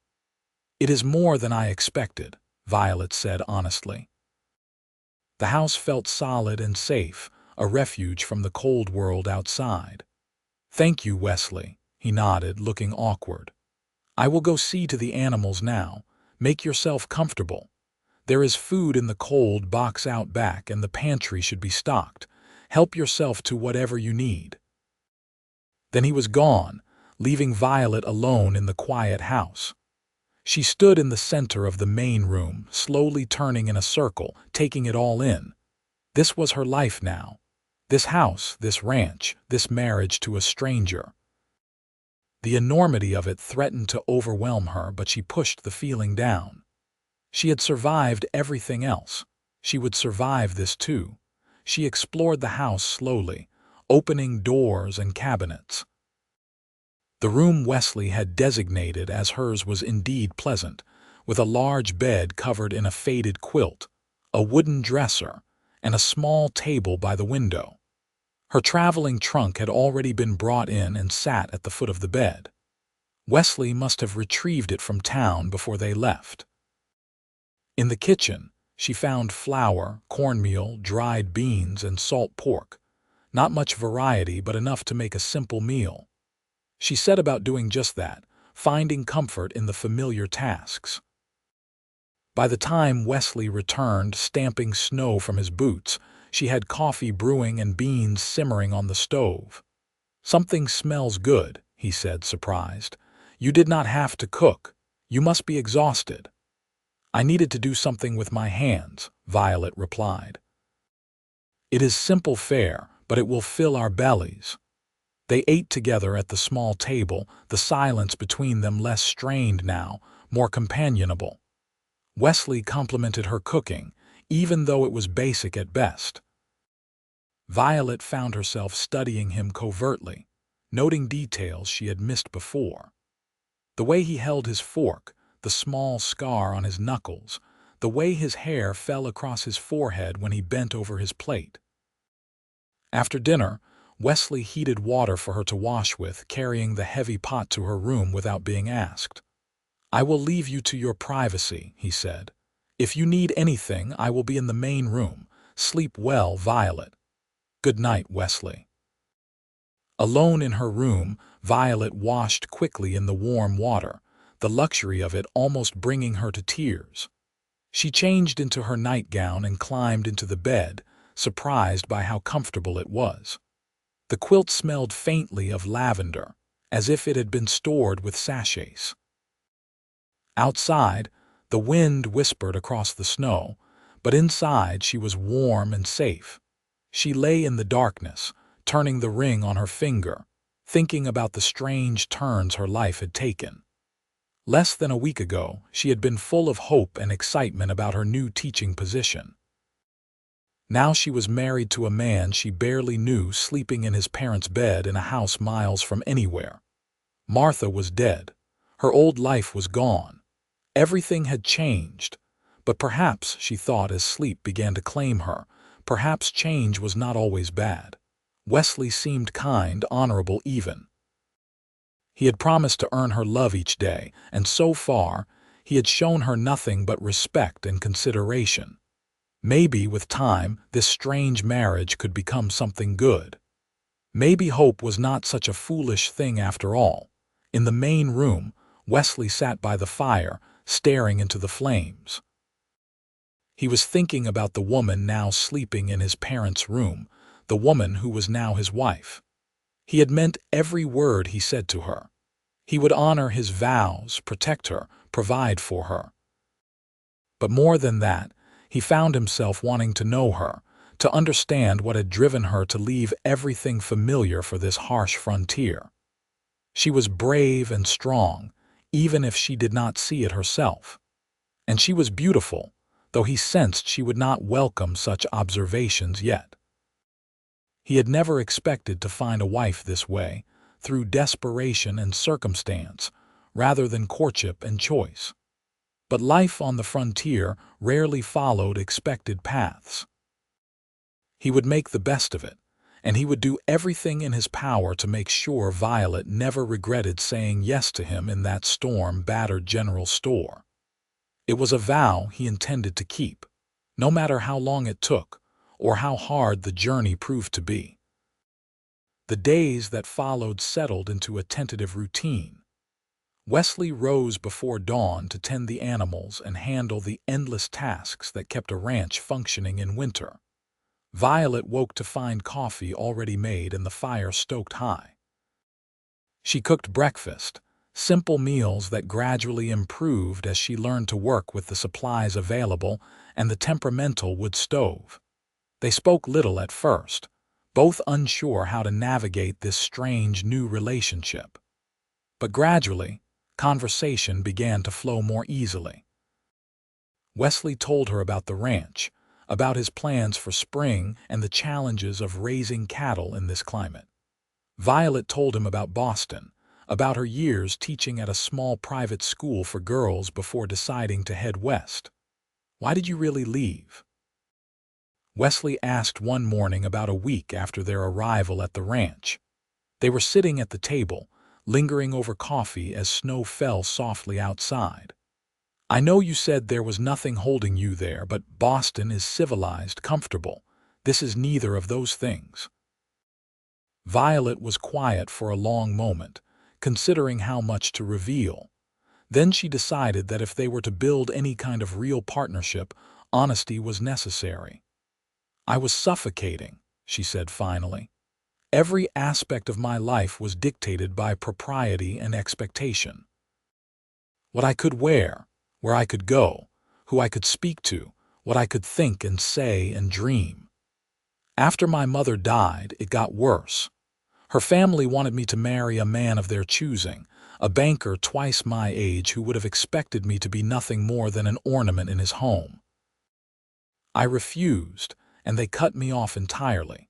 Speaker 1: "It is more than I expected," Violet said honestly. The house felt solid and safe, a refuge from the cold world outside. "Thank you, Wesley," he nodded, looking awkward. "I will go see to the animals now. Make yourself comfortable. There is food in the cold box out back and the pantry should be stocked. Help yourself to whatever you need." Then he was gone, leaving Violet alone in the quiet house. She stood in the center of the main room, slowly turning in a circle, taking it all in. This was her life now. This house, this ranch, this marriage to a stranger. The enormity of it threatened to overwhelm her, but she pushed the feeling down. She had survived everything else. She would survive this too. She explored the house slowly, opening doors and cabinets. The room Wesley had designated as hers was indeed pleasant, with a large bed covered in a faded quilt, a wooden dresser, and a small table by the window. Her traveling trunk had already been brought in and sat at the foot of the bed. Wesley must have retrieved it from town before they left. In the kitchen, she found flour, cornmeal, dried beans, and salt pork. Not much variety, but enough to make a simple meal. She set about doing just that, finding comfort in the familiar tasks. By the time Wesley returned, stamping snow from his boots, she had coffee brewing and beans simmering on the stove. "Something smells good," he said, surprised. "You did not have to cook. You must be exhausted." "I needed to do something with my hands," Violet replied. "It is simple fare, but it will fill our bellies." They ate together at the small table, the silence between them less strained now, more companionable. Wesley complimented her cooking, even though it was basic at best. Violet found herself studying him covertly, noting details she had missed before. The way he held his fork, the small scar on his knuckles, the way his hair fell across his forehead when he bent over his plate. After dinner, Wesley heated water for her to wash with, carrying the heavy pot to her room without being asked. "I will leave you to your privacy," he said. "If you need anything, I will be in the main room. Sleep well, Violet." "Good night, Wesley." Alone in her room, Violet washed quickly in the warm water, the luxury of it almost bringing her to tears. She changed into her nightgown and climbed into the bed, surprised by how comfortable it was. The quilt smelled faintly of lavender, as if it had been stored with sachets. Outside, the wind whispered across the snow, but inside she was warm and safe. She lay in the darkness, turning the ring on her finger, thinking about the strange turns her life had taken. Less than a week ago, she had been full of hope and excitement about her new teaching position. Now she was married to a man she barely knew, sleeping in his parents' bed in a house miles from anywhere. Martha was dead. Her old life was gone. Everything had changed. But perhaps, she thought as sleep began to claim her, perhaps change was not always bad. Wesley seemed kind, honorable even. He had promised to earn her love each day, and so far, he had shown her nothing but respect and consideration. Maybe, with time, this strange marriage could become something good. Maybe hope was not such a foolish thing after all. In the main room, Wesley sat by the fire, staring into the flames. He was thinking about the woman now sleeping in his parents' room, the woman who was now his wife. He had meant every word he said to her. He would honor his vows, protect her, provide for her. But more than that, he found himself wanting to know her, to understand what had driven her to leave everything familiar for this harsh frontier. She was brave and strong, even if she did not see it herself. And she was beautiful, though he sensed she would not welcome such observations yet. He had never expected to find a wife this way, through desperation and circumstance, rather than courtship and choice. But life on the frontier rarely followed expected paths. He would make the best of it, and he would do everything in his power to make sure Violet never regretted saying yes to him in that storm-battered general store. It was a vow he intended to keep, no matter how long it took or how hard the journey proved to be. The days that followed settled into a tentative routine. Wesley rose before dawn to tend the animals and handle the endless tasks that kept a ranch functioning in winter. Violet woke to find coffee already made and the fire stoked high. She cooked breakfast, simple meals that gradually improved as she learned to work with the supplies available and the temperamental wood stove. They spoke little at first, both unsure how to navigate this strange new relationship. But gradually, conversation began to flow more easily. Wesley told her about the ranch, about his plans for spring and the challenges of raising cattle in this climate. Violet told him about Boston, about her years teaching at a small private school for girls before deciding to head west. "Why did you really leave?" Wesley asked one morning about a week after their arrival at the ranch. They were sitting at the table, lingering over coffee as snow fell softly outside. "I know you said there was nothing holding you there, but Boston is civilized, comfortable. This is neither of those things." Violet was quiet for a long moment, considering how much to reveal. Then she decided that if they were to build any kind of real partnership, honesty was necessary. "I was suffocating," she said finally. "Every aspect of my life was dictated by propriety and expectation. What I could wear, where I could go, who I could speak to, what I could think and say and dream. After my mother died, it got worse. Her family wanted me to marry a man of their choosing, a banker twice my age who would have expected me to be nothing more than an ornament in his home. I refused, and they cut me off entirely.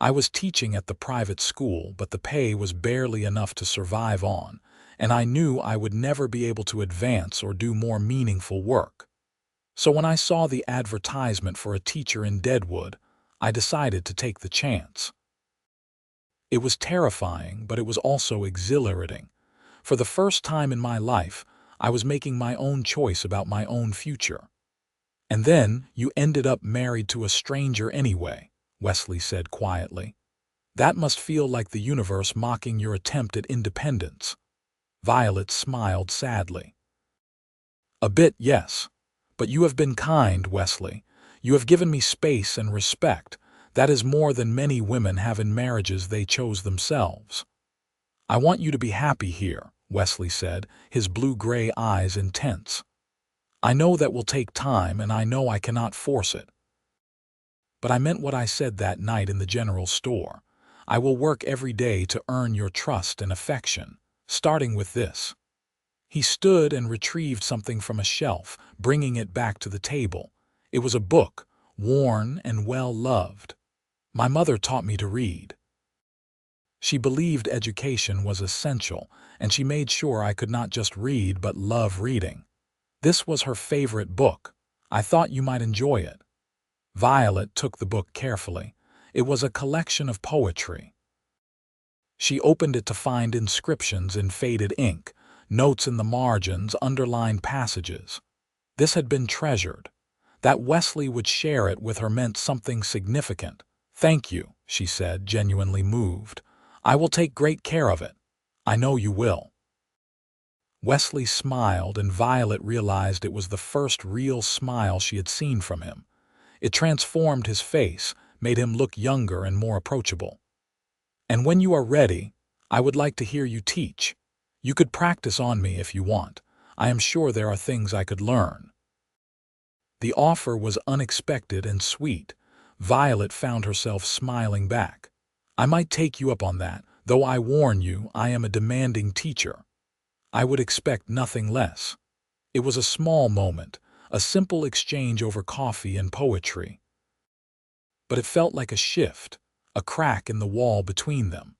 Speaker 1: I was teaching at the private school, but the pay was barely enough to survive on, and I knew I would never be able to advance or do more meaningful work. So when I saw the advertisement for a teacher in Deadwood, I decided to take the chance. It was terrifying, but it was also exhilarating. For the first time in my life, I was making my own choice about my own future." "And then you ended up married to a stranger anyway," Wesley said quietly. "That must feel like the universe mocking your attempt at independence." Violet smiled sadly. "A bit, yes. But you have been kind, Wesley. You have given me space and respect. That is more than many women have in marriages they chose themselves." "I want you to be happy here," Wesley said, his blue-gray eyes intense. "I know that will take time, and I know I cannot force it. But I meant what I said that night in the general store. I will work every day to earn your trust and affection, starting with this." He stood and retrieved something from a shelf, bringing it back to the table. It was a book, worn and well-loved. "My mother taught me to read. She believed education was essential, and she made sure I could not just read but love reading. This was her favorite book. I thought you might enjoy it." Violet took the book carefully. It was a collection of poetry. She opened it to find inscriptions in faded ink, notes in the margins, underlined passages. This had been treasured. That Wesley would share it with her meant something significant. "Thank you," she said, genuinely moved. "I will take great care of it. I know you will." Wesley smiled, and Violet realized it was the first real smile she had seen from him. It transformed his face, made him look younger and more approachable. "And when you are ready, I would like to hear you teach. You could practice on me if you want. I am sure there are things I could learn." The offer was unexpected and sweet. Violet found herself smiling back. "I might take you up on that, though I warn you I am a demanding teacher. I would expect nothing less." It was a small moment, a simple exchange over coffee and poetry. But it felt like a shift, a crack in the wall between them.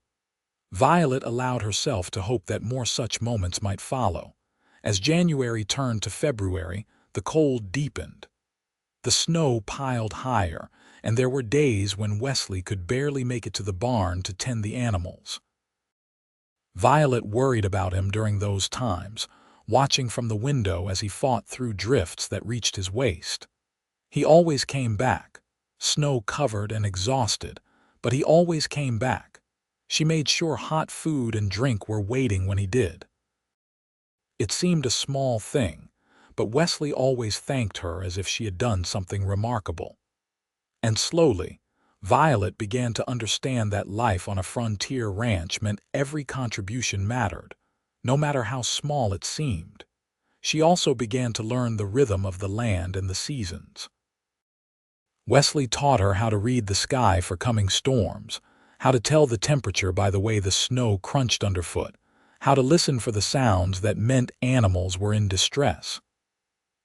Speaker 1: Violet allowed herself to hope that more such moments might follow. As January turned to February, the cold deepened. The snow piled higher, and there were days when Wesley could barely make it to the barn to tend the animals. Violet worried about him during those times, watching from the window as he fought through drifts that reached his waist. He always came back, snow-covered and exhausted, but he always came back. She made sure hot food and drink were waiting when he did. It seemed a small thing, but Wesley always thanked her as if she had done something remarkable. And slowly, Violet began to understand that life on a frontier ranch meant every contribution mattered, no matter how small it seemed. She also began to learn the rhythm of the land and the seasons. Wesley taught her how to read the sky for coming storms, how to tell the temperature by the way the snow crunched underfoot, how to listen for the sounds that meant animals were in distress.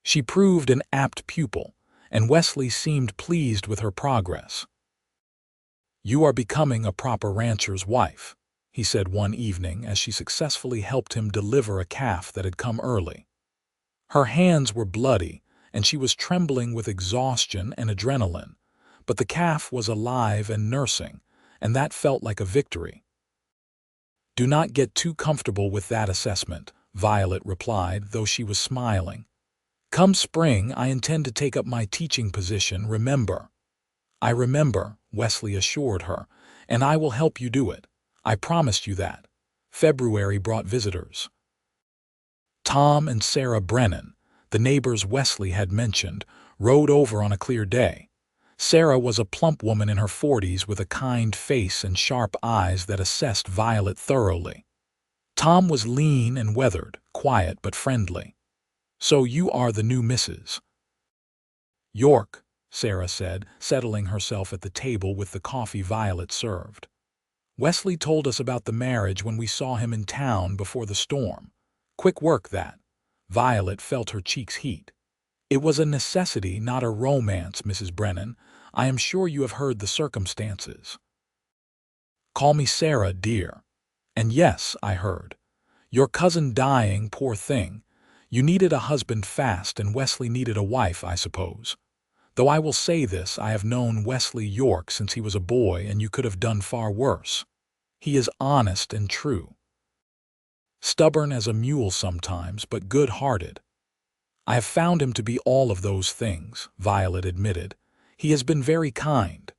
Speaker 1: She proved an apt pupil, and Wesley seemed pleased with her progress. "You are becoming a proper rancher's wife," he said one evening as she successfully helped him deliver a calf that had come early. Her hands were bloody, and she was trembling with exhaustion and adrenaline, but the calf was alive and nursing, and that felt like a victory. "Do not get too comfortable with that assessment," Violet replied, though she was smiling. "Come spring, I intend to take up my teaching position, remember." "I remember," Wesley assured her, "and I will help you do it. I promised you that." February brought visitors. Tom and Sarah Brennan, the neighbors Wesley had mentioned, rode over on a clear day. Sarah was a plump woman in her 40s with a kind face and sharp eyes that assessed Violet thoroughly. Tom was lean and weathered, quiet but friendly. "So you are the new Mrs. York," Sarah said, settling herself at the table with the coffee Violet served. "Wesley told us about the marriage when we saw him in town before the storm. Quick work, that." Violet felt her cheeks heat. "It was a necessity, not a romance, Mrs. Brennan. I am sure you have heard the circumstances." "Call me Sarah, dear." "And yes, I heard. Your cousin dying, poor thing. You needed a husband fast, and Wesley needed a wife, I suppose. Though I will say this, I have known Wesley York since he was a boy, and you could have done far worse. He is honest and true. Stubborn as a mule sometimes, but good-hearted." "I have found him to be all of those things," Violet admitted. "He has been very kind."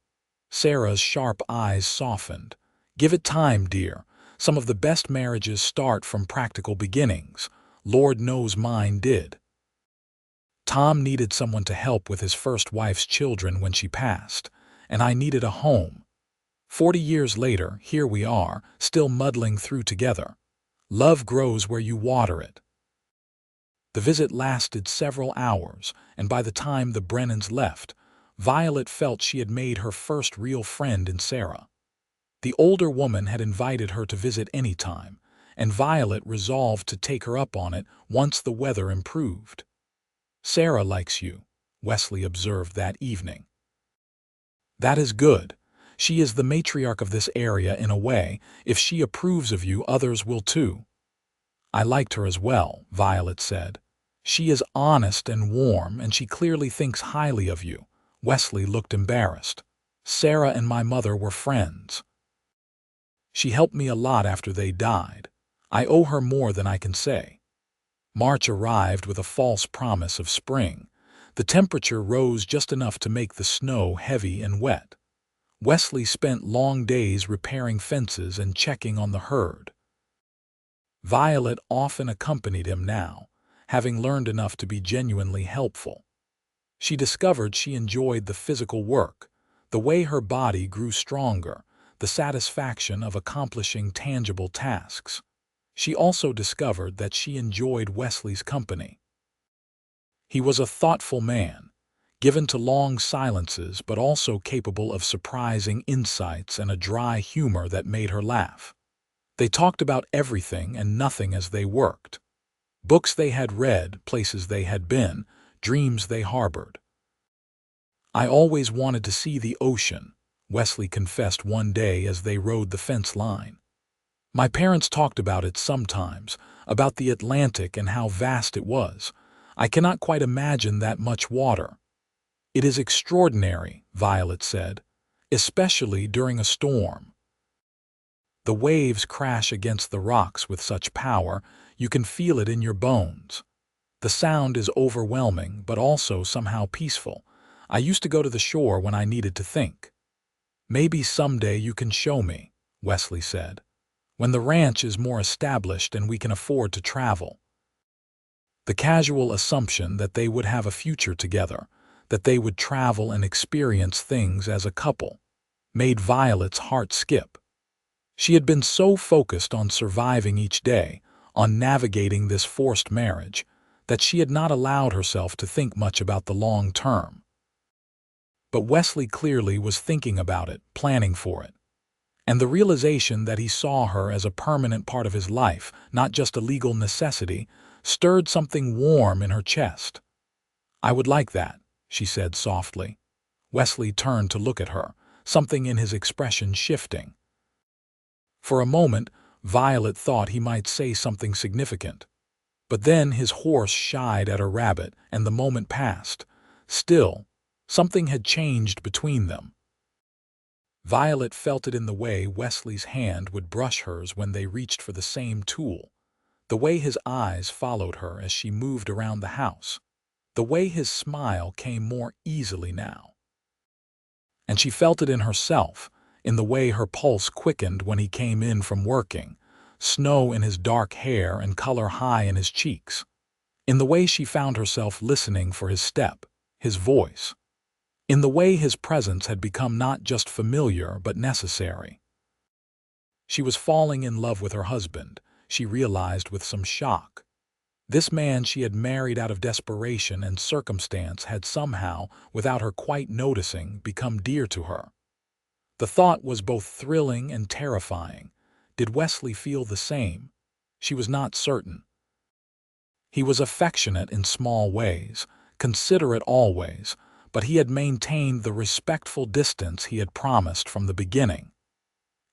Speaker 1: Sarah's sharp eyes softened. "Give it time, dear. Some of the best marriages start from practical beginnings. Lord knows mine did." "Tom needed someone to help with his first wife's children when she passed, and I needed a home. 40 years later, here we are, still muddling through together. Love grows where you water it." The visit lasted several hours, and by the time the Brennans left, Violet felt she had made her first real friend in Sarah. The older woman had invited her to visit any time, and Violet resolved to take her up on it once the weather improved. "Sarah likes you," Wesley observed that evening. "That is good. She is the matriarch of this area in a way. If she approves of you, others will too." "I liked her as well," Violet said. "She is honest and warm, and she clearly thinks highly of you." Wesley looked embarrassed. "Sarah and my mother were friends. She helped me a lot after they died. I owe her more than I can say." March arrived with a false promise of spring. The temperature rose just enough to make the snow heavy and wet. Wesley spent long days repairing fences and checking on the herd. Violet often accompanied him now, having learned enough to be genuinely helpful. She discovered she enjoyed the physical work, the way her body grew stronger, the satisfaction of accomplishing tangible tasks. She also discovered that she enjoyed Wesley's company. He was a thoughtful man, given to long silences but also capable of surprising insights and a dry humor that made her laugh. They talked about everything and nothing as they worked. Books they had read, places they had been, dreams they harbored. "I always wanted to see the ocean," Wesley confessed one day as they rode the fence line. "My parents talked about it sometimes, about the Atlantic and how vast it was. I cannot quite imagine that much water." "It is extraordinary," Violet said, "especially during a storm. The waves crash against the rocks with such power, you can feel it in your bones. The sound is overwhelming, but also somehow peaceful. I used to go to the shore when I needed to think." "Maybe someday you can show me," Wesley said, "when the ranch is more established and we can afford to travel." The casual assumption that they would have a future together, that they would travel and experience things as a couple, made Violet's heart skip. She had been so focused on surviving each day, on navigating this forced marriage, that she had not allowed herself to think much about the long term. But Wesley clearly was thinking about it, planning for it. And the realization that he saw her as a permanent part of his life, not just a legal necessity, stirred something warm in her chest. "I would like that," she said softly. Wesley turned to look at her, something in his expression shifting. For a moment, Violet thought he might say something significant. But then his horse shied at a rabbit, and the moment passed. Still, something had changed between them. Violet felt it in the way Wesley's hand would brush hers when they reached for the same tool, the way his eyes followed her as she moved around the house, the way his smile came more easily now. And she felt it in herself, in the way her pulse quickened when he came in from working, snow in his dark hair and color high in his cheeks, in the way she found herself listening for his step, his voice, in the way his presence had become not just familiar but necessary. She was falling in love with her husband, she realized with some shock. This man she had married out of desperation and circumstance had somehow, without her quite noticing, become dear to her. The thought was both thrilling and terrifying. Did Wesley feel the same? She was not certain. He was affectionate in small ways, considerate always, but he had maintained the respectful distance he had promised from the beginning.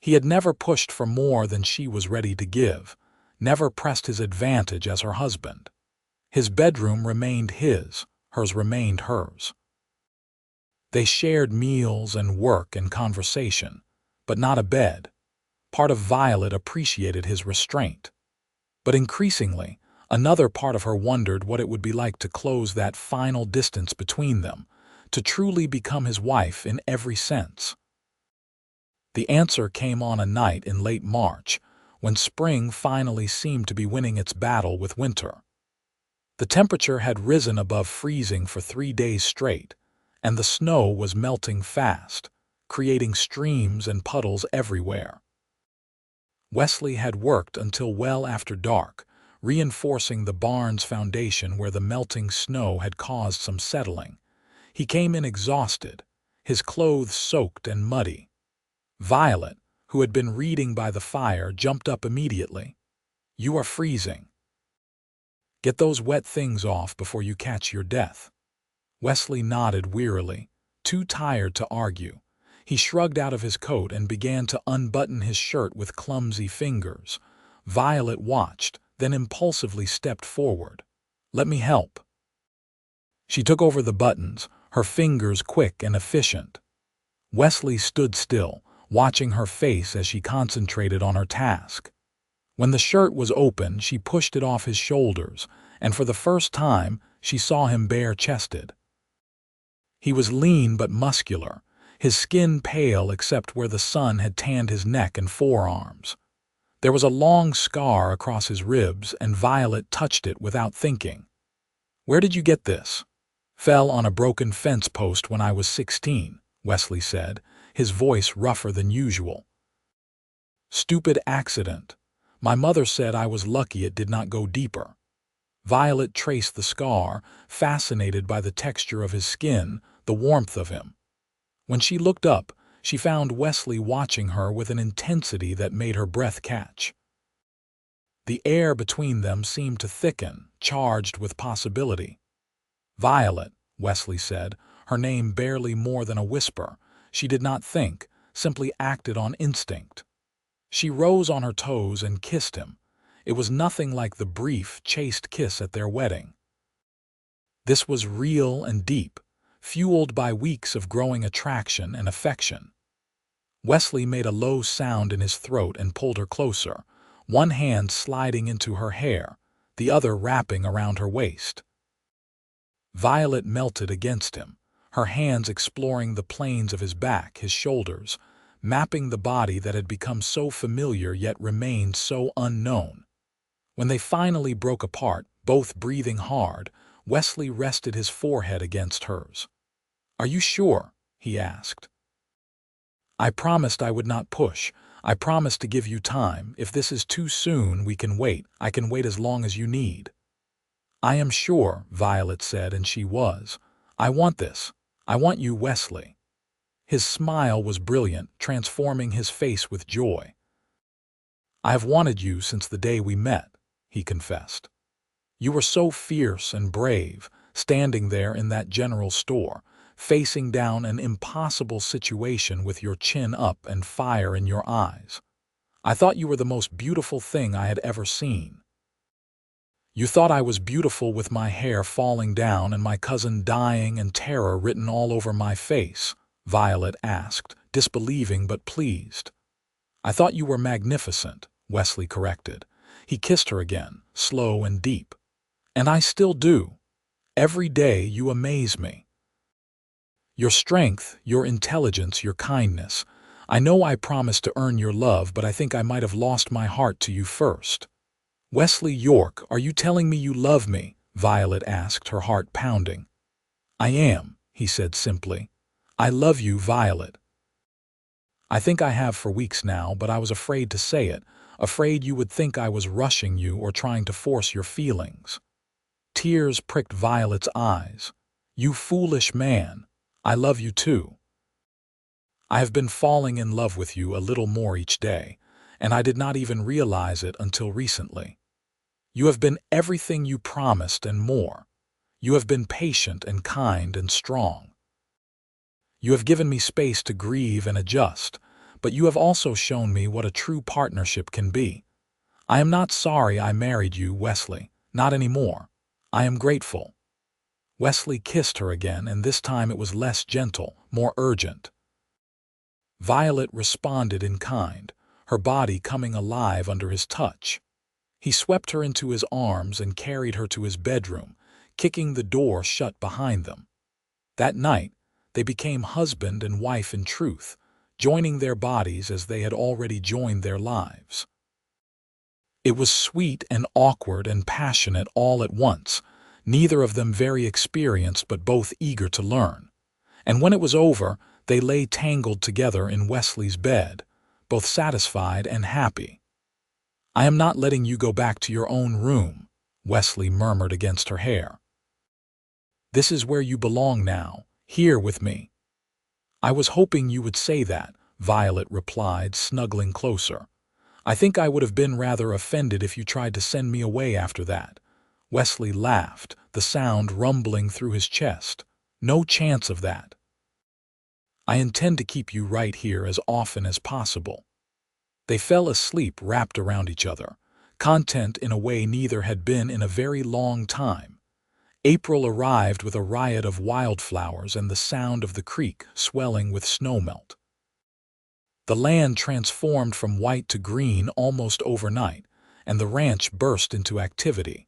Speaker 1: He had never pushed for more than she was ready to give, never pressed his advantage as her husband. His bedroom remained his, hers remained hers. They shared meals and work and conversation, but not a bed. Part of Violet appreciated his restraint. But increasingly, another part of her wondered what it would be like to close that final distance between them, to truly become his wife in every sense. The answer came on a night in late March, when spring finally seemed to be winning its battle with winter. The temperature had risen above freezing for 3 days straight, and the snow was melting fast, creating streams and puddles everywhere. Wesley had worked until well after dark, reinforcing the barn's foundation where the melting snow had caused some settling. He came in exhausted, his clothes soaked and muddy. Violet, who had been reading by the fire, jumped up immediately. "You are freezing. Get those wet things off before you catch your death." Wesley nodded wearily, too tired to argue. He shrugged out of his coat and began to unbutton his shirt with clumsy fingers. Violet watched, then impulsively stepped forward. "Let me help." She took over the buttons, her fingers quick and efficient. Wesley stood still, watching her face as she concentrated on her task. When the shirt was open, she pushed it off his shoulders, and for the first time, she saw him bare-chested. He was lean but muscular, his skin pale except where the sun had tanned his neck and forearms. There was a long scar across his ribs, and Violet touched it without thinking. "Where did you get this?" "Fell on a broken fence post when I was 16, Wesley said, his voice rougher than usual. "Stupid accident. My mother said I was lucky it did not go deeper." Violet traced the scar, fascinated by the texture of his skin, the warmth of him. When she looked up, she found Wesley watching her with an intensity that made her breath catch. The air between them seemed to thicken, charged with possibility. "Violet," Wesley said, her name barely more than a whisper. She did not think, simply acted on instinct. She rose on her toes and kissed him. It was nothing like the brief, chaste kiss at their wedding. This was real and deep, fueled by weeks of growing attraction and affection. Wesley made a low sound in his throat and pulled her closer, one hand sliding into her hair, the other wrapping around her waist. Violet melted against him, her hands exploring the planes of his back, his shoulders, mapping the body that had become so familiar yet remained so unknown. When they finally broke apart, both breathing hard, Wesley rested his forehead against hers. "Are you sure?" he asked. "I promised I would not push. I promised to give you time. If this is too soon, we can wait. I can wait as long as you need." "I am sure," Violet said, and she was. "I want this. I want you, Wesley." His smile was brilliant, transforming his face with joy. "I have wanted you since the day we met," he confessed. "You were so fierce and brave, standing there in that general store, facing down an impossible situation with your chin up and fire in your eyes. I thought you were the most beautiful thing I had ever seen." "You thought I was beautiful with my hair falling down and my cousin dying and terror written all over my face?" Violet asked, disbelieving but pleased. "I thought you were magnificent," Wesley corrected. He kissed her again, slow and deep. "And I still do. Every day you amaze me. Your strength, your intelligence, your kindness. I know I promised to earn your love, but I think I might have lost my heart to you first." "Wesley York, are you telling me you love me?" Violet asked, her heart pounding. "I am," he said simply. "I love you, Violet. I think I have for weeks now, but I was afraid to say it, afraid you would think I was rushing you or trying to force your feelings." Tears pricked Violet's eyes. "You foolish man. I love you too. I have been falling in love with you a little more each day, and I did not even realize it until recently. You have been everything you promised and more. You have been patient and kind and strong. You have given me space to grieve and adjust, but you have also shown me what a true partnership can be. I am not sorry I married you, Wesley, not anymore. I am grateful." Wesley kissed her again, and this time it was less gentle, more urgent. Violet responded in kind, her body coming alive under his touch. He swept her into his arms and carried her to his bedroom, kicking the door shut behind them. That night, they became husband and wife in truth, joining their bodies as they had already joined their lives. It was sweet and awkward and passionate all at once, neither of them very experienced but both eager to learn. And when it was over, they lay tangled together in Wesley's bed, both satisfied and happy. "I am not letting you go back to your own room," Wesley murmured against her hair. "This is where you belong now, here with me." "I was hoping you would say that," Violet replied, snuggling closer. "I think I would have been rather offended if you tried to send me away after that." Wesley laughed, the sound rumbling through his chest. "No chance of that. I intend to keep you right here as often as possible." They fell asleep wrapped around each other, content in a way neither had been in a very long time. April arrived with a riot of wildflowers and the sound of the creek swelling with snowmelt. The land transformed from white to green almost overnight, and the ranch burst into activity.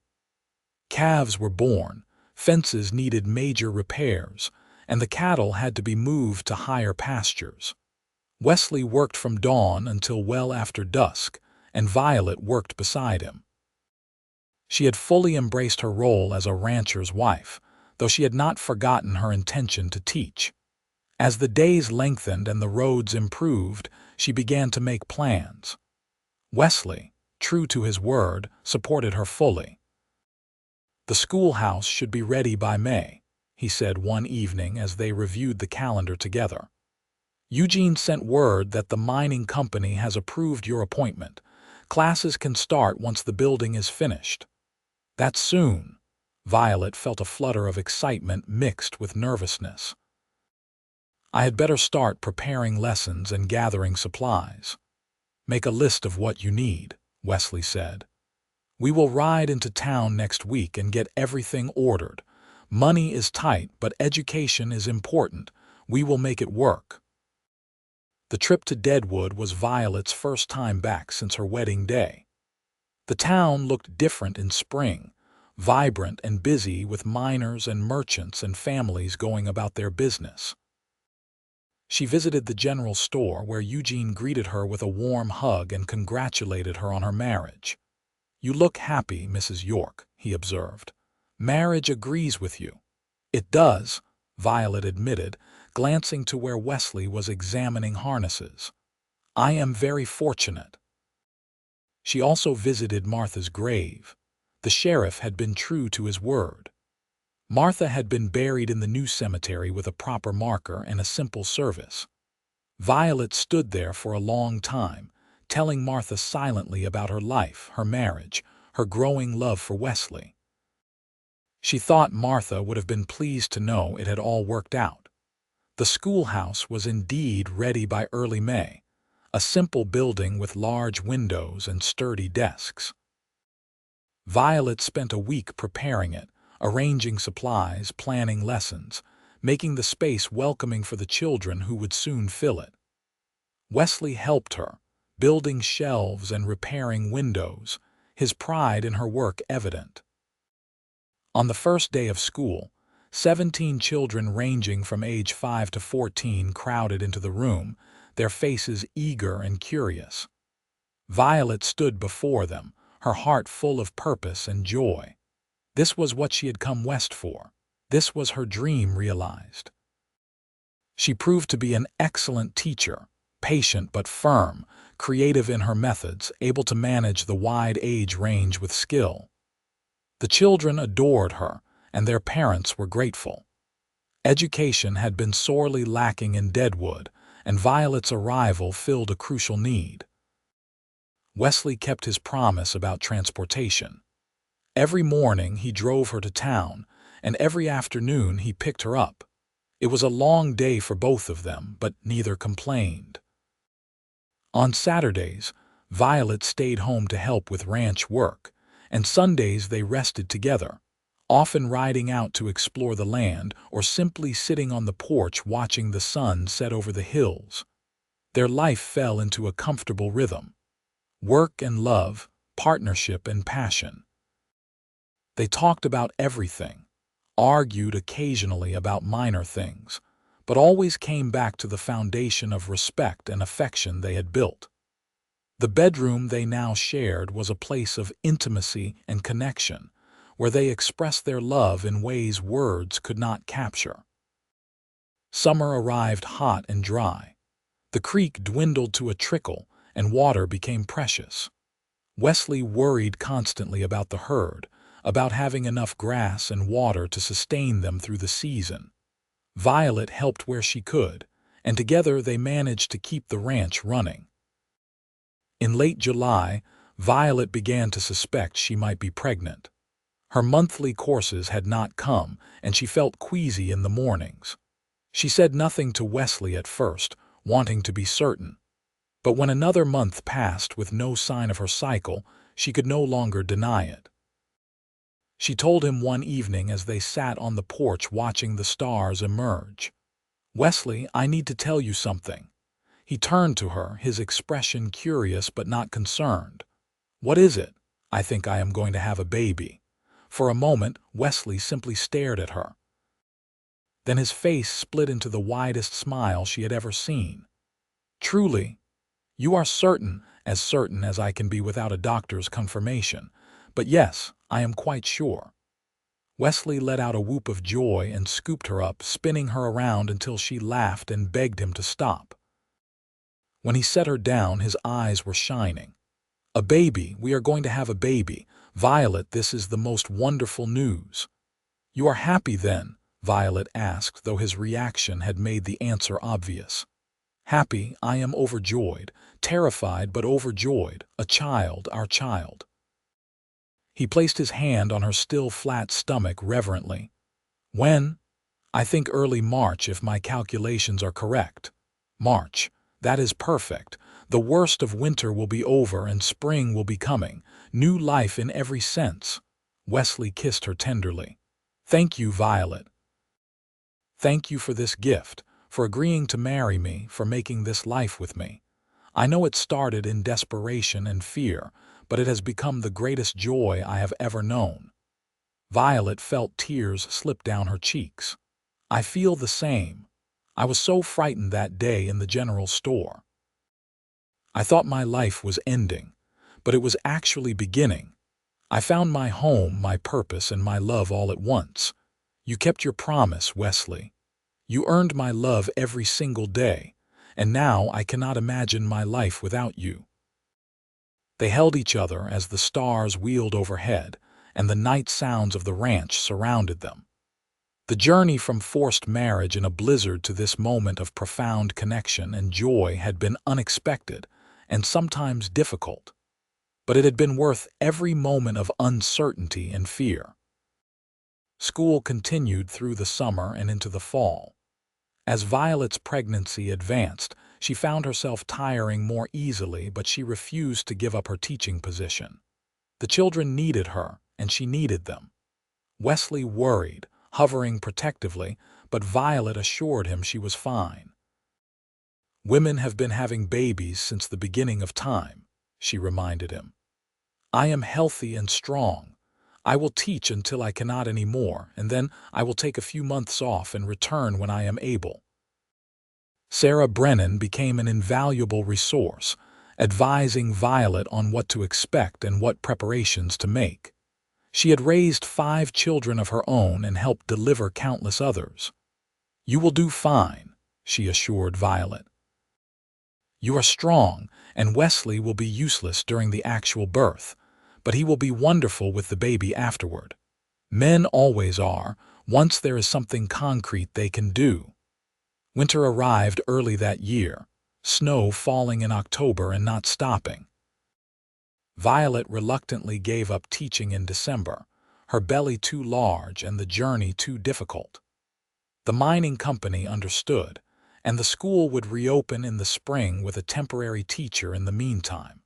Speaker 1: Calves were born, fences needed major repairs, and the cattle had to be moved to higher pastures. Wesley worked from dawn until well after dusk, and Violet worked beside him. She had fully embraced her role as a rancher's wife, though she had not forgotten her intention to teach. As the days lengthened and the roads improved, she began to make plans. Wesley, true to his word, supported her fully. "The schoolhouse should be ready by May," he said one evening as they reviewed the calendar together. "Eugene sent word that the mining company has approved your appointment. Classes can start once the building is finished." "That's soon." Violet felt a flutter of excitement mixed with nervousness. "I had better start preparing lessons and gathering supplies." "Make a list of what you need," Wesley said. "We will ride into town next week and get everything ordered. Money is tight, but education is important. We will make it work. The trip to Deadwood was Violet's first time back since her wedding day. The town looked different in spring, vibrant and busy with miners and merchants and families going about their business. She visited the general store where Eugene greeted her with a warm hug and congratulated her on her marriage. "You look happy, Mrs. York," he observed. "Marriage agrees with you." "It does," Violet admitted, glancing to where Wesley was examining harnesses. "I am very fortunate." She also visited Martha's grave. The sheriff had been true to his word. Martha had been buried in the new cemetery with a proper marker and a simple service. Violet stood there for a long time, telling Martha silently about her life, her marriage, her growing love for Wesley. She thought Martha would have been pleased to know it had all worked out. The schoolhouse was indeed ready by early May, a simple building with large windows and sturdy desks. Violet spent a week preparing it, arranging supplies, planning lessons, making the space welcoming for the children who would soon fill it. Wesley helped her, building shelves and repairing windows, his pride in her work evident. On the first day of school, 17 children ranging from age 5 to 14 crowded into the room, their faces eager and curious. Violet stood before them, her heart full of purpose and joy. This was what she had come west for. This was her dream realized. She proved to be an excellent teacher, patient but firm, creative in her methods, able to manage the wide age range with skill. The children adored her, and their parents were grateful. Education had been sorely lacking in Deadwood, and Violet's arrival filled a crucial need. Wesley kept his promise about transportation. Every morning he drove her to town, and every afternoon he picked her up. It was a long day for both of them, but neither complained. On Saturdays, Violet stayed home to help with ranch work, and Sundays they rested together, often riding out to explore the land or simply sitting on the porch watching the sun set over the hills. Their life fell into a comfortable rhythm. Work and love, partnership and passion. They talked about everything, argued occasionally about minor things, but always came back to the foundation of respect and affection they had built. The bedroom they now shared was a place of intimacy and connection, where they expressed their love in ways words could not capture. Summer arrived hot and dry. The creek dwindled to a trickle, and water became precious. Wesley worried constantly about the herd, about having enough grass and water to sustain them through the season. Violet helped where she could, and together they managed to keep the ranch running. In late July, Violet began to suspect she might be pregnant. Her monthly courses had not come, and she felt queasy in the mornings. She said nothing to Wesley at first, wanting to be certain. But when another month passed with no sign of her cycle, she could no longer deny it. She told him one evening as they sat on the porch watching the stars emerge. "Wesley, I need to tell you something." He turned to her, his expression curious but not concerned. "What is it?" "I think I am going to have a baby." For a moment, Wesley simply stared at her. Then his face split into the widest smile she had ever seen. "Truly? You are certain as I can be without a doctor's confirmation. But yes, I am quite sure." Wesley let out a whoop of joy and scooped her up, spinning her around until she laughed and begged him to stop. When he set her down, his eyes were shining. "A baby, we are going to have a baby. Violet, this is the most wonderful news." "You are happy then?" Violet asked, though his reaction had made the answer obvious. "Happy, I am overjoyed, terrified but overjoyed, a child, our child." He placed his hand on her still flat stomach reverently. "When?" "I think early March if my calculations are correct." "March. That is perfect. The worst of winter will be over and spring will be coming. New life in every sense." Wesley kissed her tenderly. "Thank you, Violet. Thank you for this gift, for agreeing to marry me, for making this life with me. I know it started in desperation and fear, but it has become the greatest joy I have ever known." Violet felt tears slip down her cheeks. "I feel the same. I was so frightened that day in the general store. I thought my life was ending, but it was actually beginning. I found my home, my purpose, and my love all at once. You kept your promise, Wesley. You earned my love every single day, and now I cannot imagine my life without you." They held each other as the stars wheeled overhead, and the night sounds of the ranch surrounded them. The journey from forced marriage in a blizzard to this moment of profound connection and joy had been unexpected and sometimes difficult, but it had been worth every moment of uncertainty and fear. School continued through the summer and into the fall. As Violet's pregnancy advanced, she found herself tiring more easily, but she refused to give up her teaching position. The children needed her, and she needed them. Wesley worried, hovering protectively, but Violet assured him she was fine. "Women have been having babies since the beginning of time," she reminded him. "I am healthy and strong. I will teach until I cannot anymore, and then I will take a few months off and return when I am able." Sarah Brennan became an invaluable resource, advising Violet on what to expect and what preparations to make. She had raised 5 children of her own and helped deliver countless others. "You will do fine," she assured Violet. "You are strong, and Wesley will be useless during the actual birth, but he will be wonderful with the baby afterward. Men always are, once there is something concrete they can do." Winter arrived early that year, snow falling in October and not stopping. Violet reluctantly gave up teaching in December, her belly too large and the journey too difficult. The mining company understood, and the school would reopen in the spring with a temporary teacher in the meantime.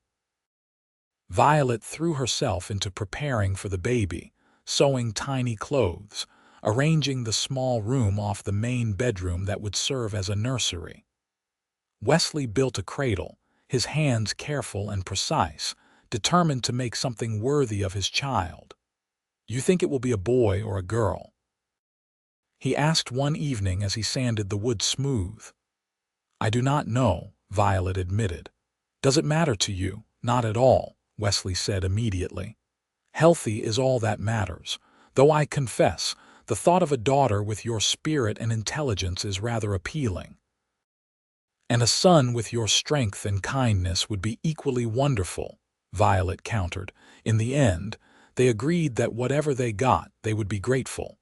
Speaker 1: Violet threw herself into preparing for the baby, sewing tiny clothes, arranging the small room off the main bedroom that would serve as a nursery. Wesley built a cradle, his hands careful and precise, determined to make something worthy of his child. "You think it will be a boy or a girl?" he asked one evening as he sanded the wood smooth. "I do not know," Violet admitted. "Does it matter to you?" "Not at all," Wesley said immediately. "Healthy is all that matters, though I confess, the thought of a daughter with your spirit and intelligence is rather appealing. And a son with your strength and kindness would be equally wonderful," Violet countered. In the end, they agreed that whatever they got, they would be grateful.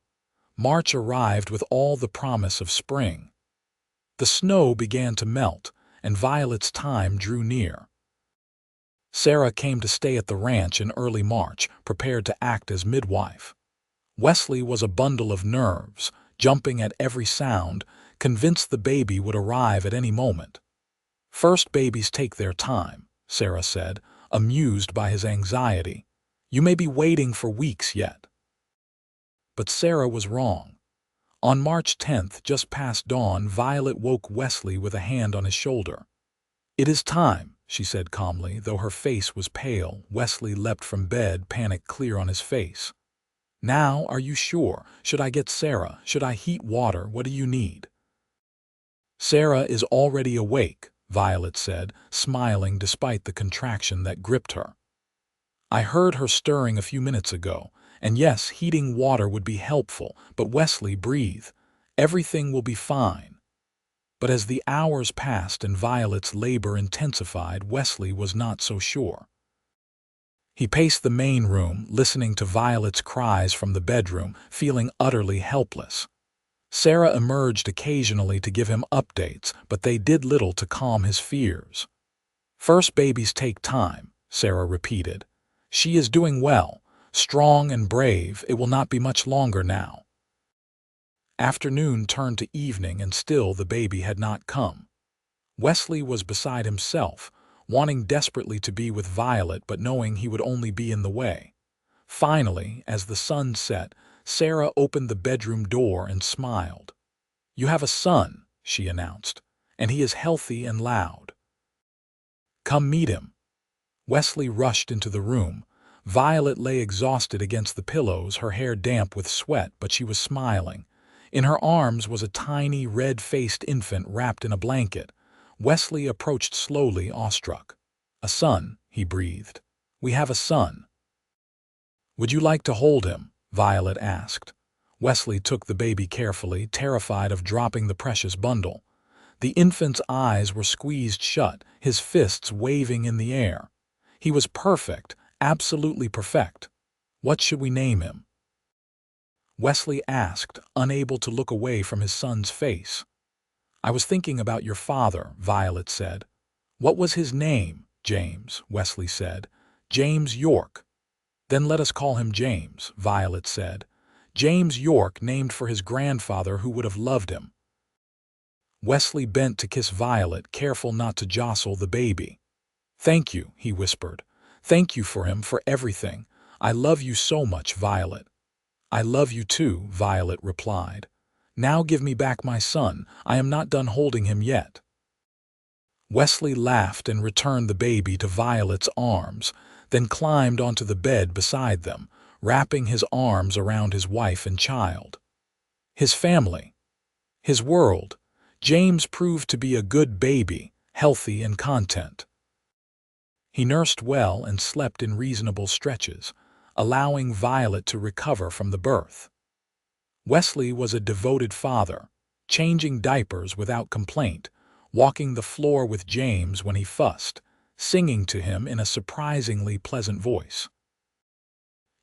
Speaker 1: March arrived with all the promise of spring. The snow began to melt, and Violet's time drew near. Sarah came to stay at the ranch in early March, prepared to act as midwife. Wesley was a bundle of nerves, jumping at every sound, convinced the baby would arrive at any moment. "First babies take their time," Sarah said, amused by his anxiety. "You may be waiting for weeks yet." But Sarah was wrong. On March 10th, just past dawn, Violet woke Wesley with a hand on his shoulder. "It is time," she said calmly, though her face was pale. Wesley leapt from bed, panic clear on his face. "Now, are you sure? Should I get Sarah? Should I heat water? What do you need?" "Sarah is already awake," Violet said, smiling despite the contraction that gripped her. "I heard her stirring a few minutes ago, and yes, heating water would be helpful, but Wesley, breathe. Everything will be fine." But as the hours passed and Violet's labor intensified, Wesley was not so sure. He paced the main room, listening to Violet's cries from the bedroom, feeling utterly helpless. Sarah emerged occasionally to give him updates, but they did little to calm his fears. "First babies take time," Sarah repeated. "She is doing well, strong and brave. It will not be much longer now." Afternoon turned to evening, and still the baby had not come. Wesley was beside himself, wanting desperately to be with Violet but knowing he would only be in the way. Finally, as the sun set, Sarah opened the bedroom door and smiled. "You have a son," she announced, "and he is healthy and loud. Come meet him." Wesley rushed into the room. Violet lay exhausted against the pillows, her hair damp with sweat, but she was smiling. In her arms was a tiny, red-faced infant wrapped in a blanket. Wesley approached slowly, awestruck. "A son," he breathed. "We have a son." "Would you like to hold him?" Violet asked. Wesley took the baby carefully, terrified of dropping the precious bundle. The infant's eyes were squeezed shut, his fists waving in the air. He was perfect, absolutely perfect. "What should we name him?" Wesley asked, unable to look away from his son's face. "I was thinking about your father," Violet said. "What was his name?" "James," Wesley said. "James York." "Then let us call him James," Violet said. "James York, named for his grandfather who would have loved him." Wesley bent to kiss Violet, careful not to jostle the baby. "Thank you," he whispered. "Thank you for him, for everything. I love you so much, Violet." "I love you too," Violet replied. "Now give me back my son. I am not done holding him yet." Wesley laughed and returned the baby to Violet's arms, then climbed onto the bed beside them, wrapping his arms around his wife and child. His family, his world. James proved to be a good baby, healthy and content. He nursed well and slept in reasonable stretches, allowing Violet to recover from the birth. Wesley was a devoted father, changing diapers without complaint, walking the floor with James when he fussed, singing to him in a surprisingly pleasant voice.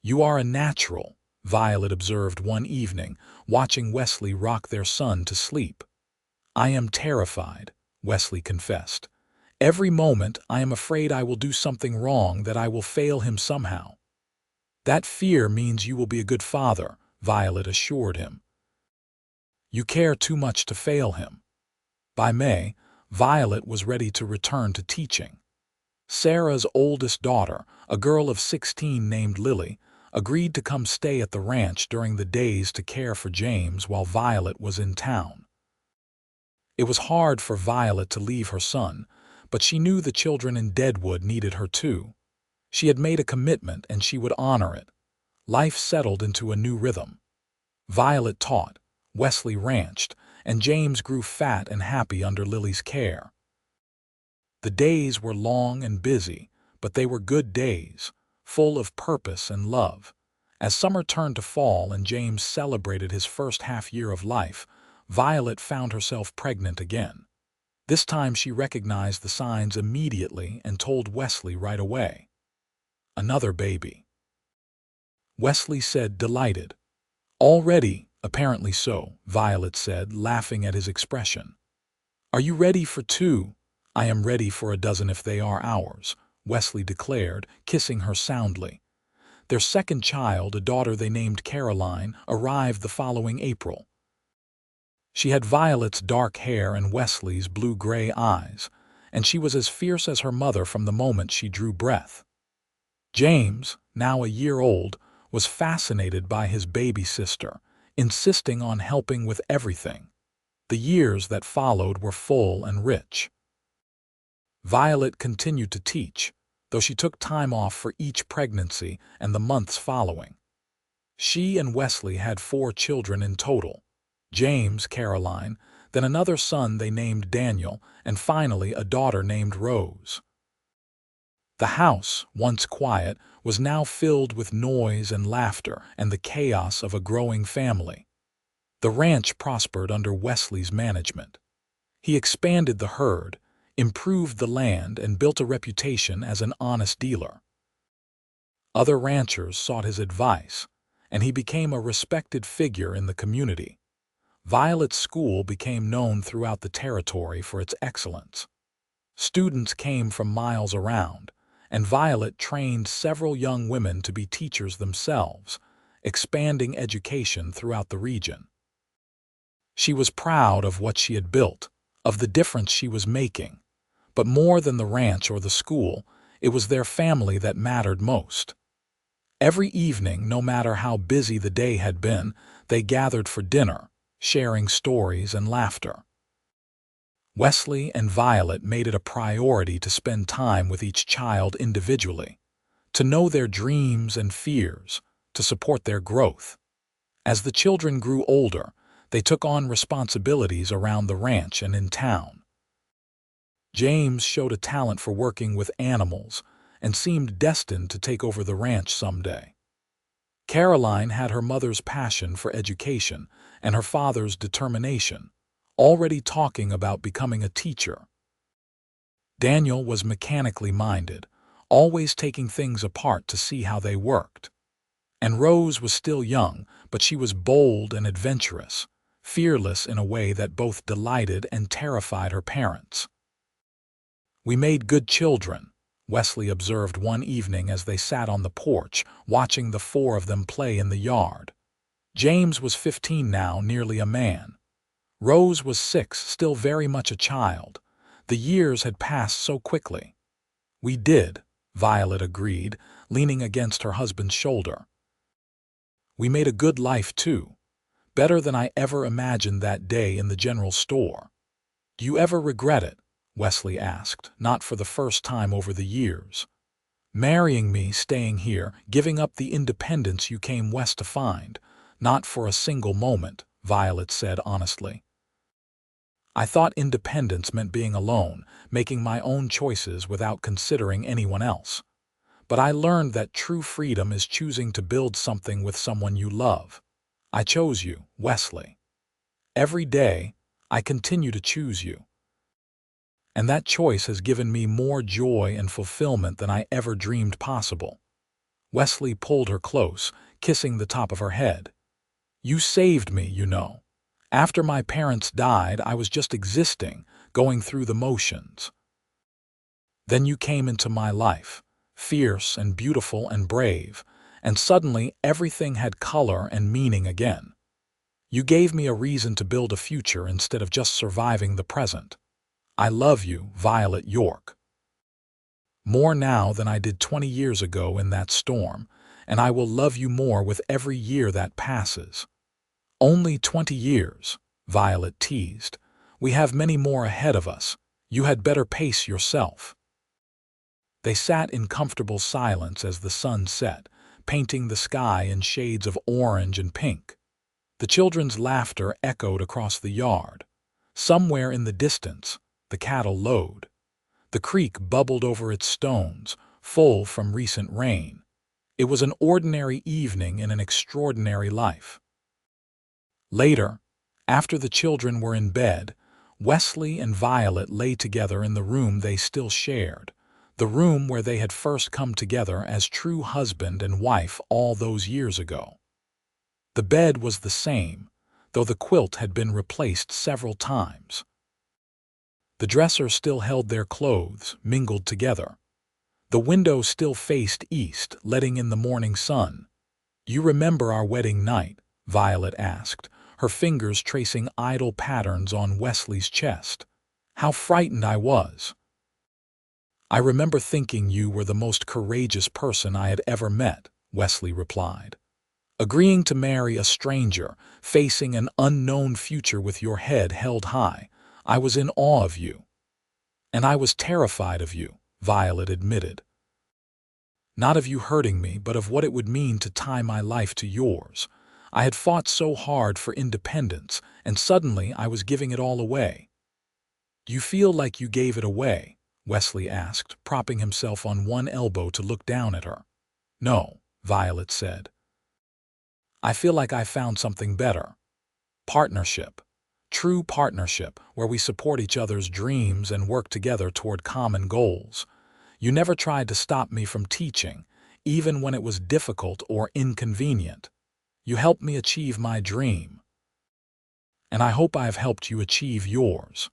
Speaker 1: "You are a natural," Violet observed one evening, watching Wesley rock their son to sleep. "I am terrified," Wesley confessed. "Every moment I am afraid I will do something wrong, that I will fail him somehow." "That fear means you will be a good father," Violet assured him. "You care too much to fail him." By May, Violet was ready to return to teaching. Sarah's oldest daughter, a girl of 16 named Lily, agreed to come stay at the ranch during the days to care for James while Violet was in town. It was hard for Violet to leave her son, but she knew the children in Deadwood needed her too. She had made a commitment and she would honor it. Life settled into a new rhythm. Violet taught, Wesley ranched, and James grew fat and happy under Lily's care. The days were long and busy, but they were good days, full of purpose and love. As summer turned to fall and James celebrated his first half-year of life, Violet found herself pregnant again. This time she recognized the signs immediately and told Wesley right away. "Another baby." Wesley said, delighted. "Already?" "Apparently so," Violet said, laughing at his expression. "Are you ready for two?" "I am ready for a dozen if they are ours," Wesley declared, kissing her soundly. Their second child, a daughter they named Caroline, arrived the following April. She had Violet's dark hair and Wesley's blue-gray eyes, and she was as fierce as her mother from the moment she drew breath. James, now a year old, was fascinated by his baby sister, insisting on helping with everything. The years that followed were full and rich. Violet continued to teach, though she took time off for each pregnancy and the months following. She and Wesley had 4 children in total: James, Caroline, then another son they named Daniel, and finally a daughter named Rose. The house, once quiet, was now filled with noise and laughter and the chaos of a growing family. The ranch prospered under Wesley's management. He expanded the herd, improved the land, and built a reputation as an honest dealer. Other ranchers sought his advice, and he became a respected figure in the community. Violet's school became known throughout the territory for its excellence. Students came from miles around, and Violet trained several young women to be teachers themselves, expanding education throughout the region. She was proud of what she had built, of the difference she was making, but more than the ranch or the school, it was their family that mattered most. Every evening, no matter how busy the day had been, they gathered for dinner, sharing stories and laughter. Wesley and Violet made it a priority to spend time with each child individually, to know their dreams and fears, to support their growth. As the children grew older, they took on responsibilities around the ranch and in town. James showed a talent for working with animals and seemed destined to take over the ranch someday. Caroline had her mother's passion for education and her father's determination, already talking about becoming a teacher. Daniel was mechanically minded, always taking things apart to see how they worked. And Rose was still young, but she was bold and adventurous, fearless in a way that both delighted and terrified her parents. "We made good children," Wesley observed one evening as they sat on the porch, watching the four of them play in the yard. James was 15 now, nearly a man. Rose was 6, still very much a child. The years had passed so quickly. "We did," Violet agreed, leaning against her husband's shoulder. "We made a good life, too. Better than I ever imagined that day in the general store." "Do you ever regret it?" Wesley asked, not for the first time over the years. "Marrying me, staying here, giving up the independence you came west to find. Not for a single moment," Violet said honestly. "I thought independence meant being alone, making my own choices without considering anyone else. But I learned that true freedom is choosing to build something with someone you love. I chose you, Wesley. Every day, I continue to choose you. And that choice has given me more joy and fulfillment than I ever dreamed possible." Wesley pulled her close, kissing the top of her head. "You saved me, you know. After my parents died, I was just existing, going through the motions. Then you came into my life, fierce and beautiful and brave, and suddenly everything had color and meaning again. You gave me a reason to build a future instead of just surviving the present. I love you, Violet York. More now than I did 20 years ago in that storm, and I will love you more with every year that passes." "Only 20 years," Violet teased. "We have many more ahead of us. You had better pace yourself." They sat in comfortable silence as the sun set, painting the sky in shades of orange and pink. The children's laughter echoed across the yard. Somewhere in the distance, the cattle lowed. The creek bubbled over its stones, full from recent rain. It was an ordinary evening in an extraordinary life. Later, after the children were in bed, Wesley and Violet lay together in the room they still shared, the room where they had first come together as true husband and wife all those years ago. The bed was the same, though the quilt had been replaced several times. The dresser still held their clothes, mingled together. The window still faced east, letting in the morning sun. "You remember our wedding night?" Violet asked, her fingers tracing idle patterns on Wesley's chest. "How frightened I was." "I remember thinking you were the most courageous person I had ever met," Wesley replied. "Agreeing to marry a stranger, facing an unknown future with your head held high. I was in awe of you." "And I was terrified of you," Violet admitted. "Not of you hurting me, but of what it would mean to tie my life to yours. I had fought so hard for independence, and suddenly I was giving it all away." "Do you feel like you gave it away?" Wesley asked, propping himself on one elbow to look down at her. "No," Violet said. "I feel like I found something better. Partnership. True partnership, where we support each other's dreams and work together toward common goals. You never tried to stop me from teaching, even when it was difficult or inconvenient. You helped me achieve my dream. And I hope I have helped you achieve yours.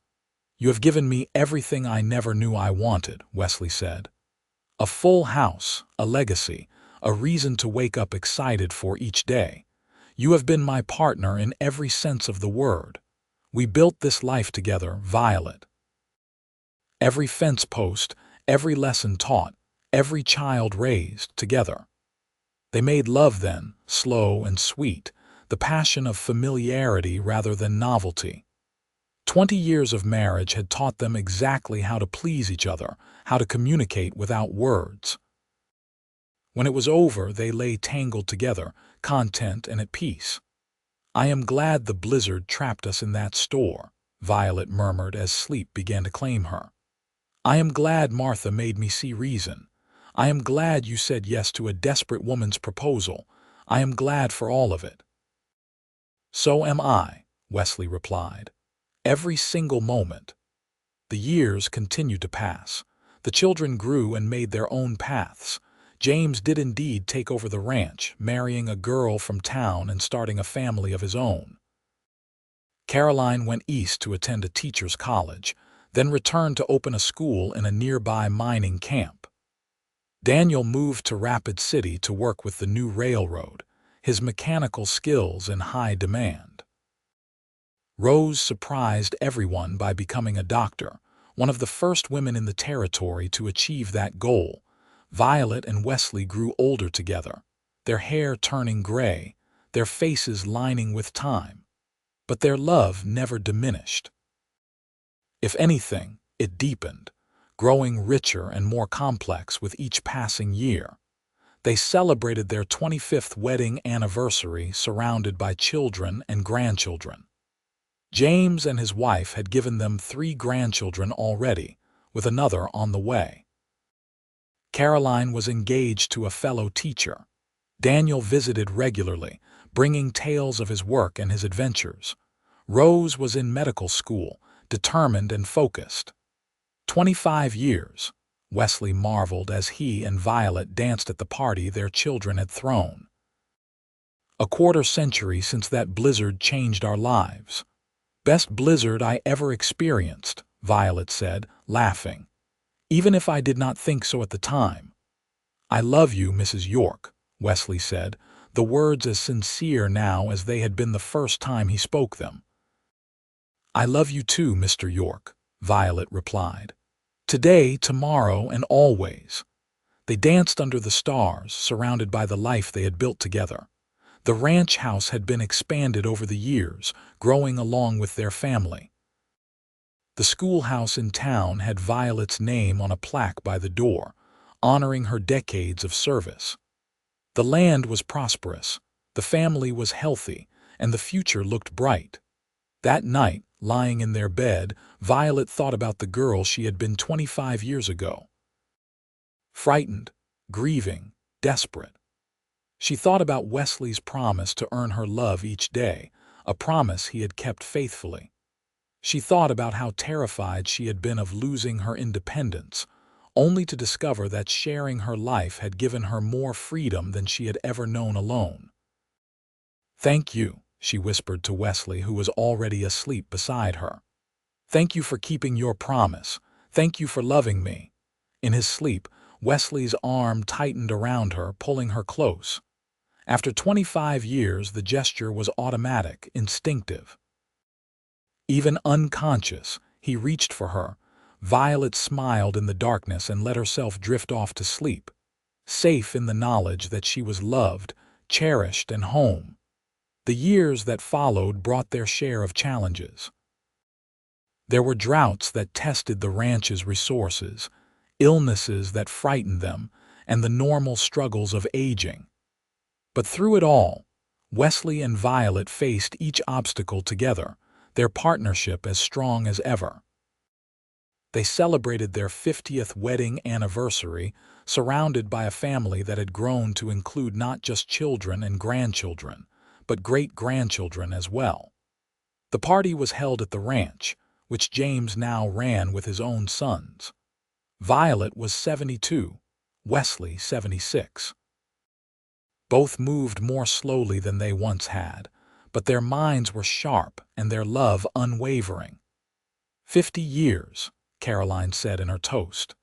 Speaker 1: You have given me everything I never knew I wanted," Wesley said. "A full house, a legacy, a reason to wake up excited for each day. You have been my partner in every sense of the word. We built this life together, Violet. Every fence post, every lesson taught, every child raised together." They made love then, slow and sweet, the passion of familiarity rather than novelty. 20 years of marriage had taught them exactly how to please each other, how to communicate without words. When it was over, they lay tangled together, content and at peace. "I am glad the blizzard trapped us in that store," Violet murmured as sleep began to claim her. "I am glad Martha made me see reason. I am glad you said yes to a desperate woman's proposal. I am glad for all of it." "So am I," Wesley replied. "Every single moment." The years continued to pass. The children grew and made their own paths. James did indeed take over the ranch, marrying a girl from town and starting a family of his own. Caroline went east to attend a teacher's college, then returned to open a school in a nearby mining camp. Daniel moved to Rapid City to work with the new railroad, his mechanical skills in high demand. Rose surprised everyone by becoming a doctor, one of the first women in the territory to achieve that goal. Violet and Wesley grew older together, their hair turning gray, their faces lining with time. But their love never diminished. If anything, it deepened, growing richer and more complex with each passing year. They celebrated their 25th wedding anniversary surrounded by children and grandchildren. James and his wife had given them 3 grandchildren already, with another on the way. Caroline was engaged to a fellow teacher. Daniel visited regularly, bringing tales of his work and his adventures. Rose was in medical school, determined and focused. 25 years, Wesley marveled as he and Violet danced at the party their children had thrown. "A quarter century since that blizzard changed our lives. Best blizzard I ever experienced," Violet said, laughing. "Even if I did not think so at the time." "I love you, Mrs. York," Wesley said, the words as sincere now as they had been the first time he spoke them. "I love you too, Mr. York," Violet replied. "Today, tomorrow, and always." They danced under the stars, surrounded by the life they had built together. The ranch house had been expanded over the years, growing along with their family. The schoolhouse in town had Violet's name on a plaque by the door, honoring her decades of service. The land was prosperous, the family was healthy, and the future looked bright. That night, lying in their bed, Violet thought about the girl she had been 25 years ago. Frightened, grieving, desperate. She thought about Wesley's promise to earn her love each day, a promise he had kept faithfully. She thought about how terrified she had been of losing her independence, only to discover that sharing her life had given her more freedom than she had ever known alone. "Thank you," she whispered to Wesley, who was already asleep beside her. "Thank you for keeping your promise. Thank you for loving me." In his sleep, Wesley's arm tightened around her, pulling her close. After 25 years, the gesture was automatic, instinctive. Even unconscious, he reached for her. Violet smiled in the darkness and let herself drift off to sleep, safe in the knowledge that she was loved, cherished, and home. The years that followed brought their share of challenges. There were droughts that tested the ranch's resources, illnesses that frightened them, and the normal struggles of aging. But through it all, Wesley and Violet faced each obstacle together, their partnership as strong as ever. They celebrated their 50th wedding anniversary, surrounded by a family that had grown to include not just children and grandchildren, but great-grandchildren as well. The party was held at the ranch, which James now ran with his own sons. Violet was 72, Wesley 76. Both moved more slowly than they once had, but their minds were sharp and their love unwavering. 50 years, Caroline said in her toast.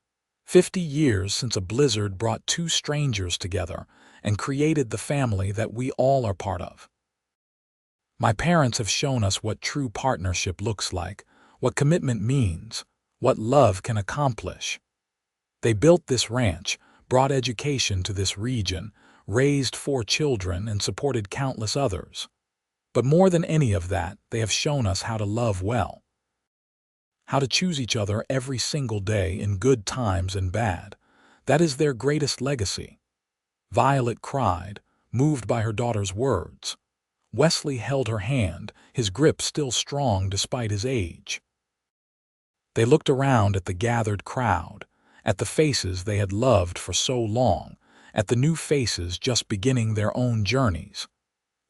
Speaker 1: 50 years since a blizzard brought 2 strangers together and created the family that we all are part of. My parents have shown us what true partnership looks like, what commitment means, what love can accomplish. They built this ranch, brought education to this region, raised 4 children, and supported countless others. But more than any of that, they have shown us how to love well, how to choose each other every single day in good times and bad. That is their greatest legacy." Violet cried, moved by her daughter's words. Wesley held her hand, his grip still strong despite his age. They looked around at the gathered crowd, at the faces they had loved for so long, at the new faces just beginning their own journeys.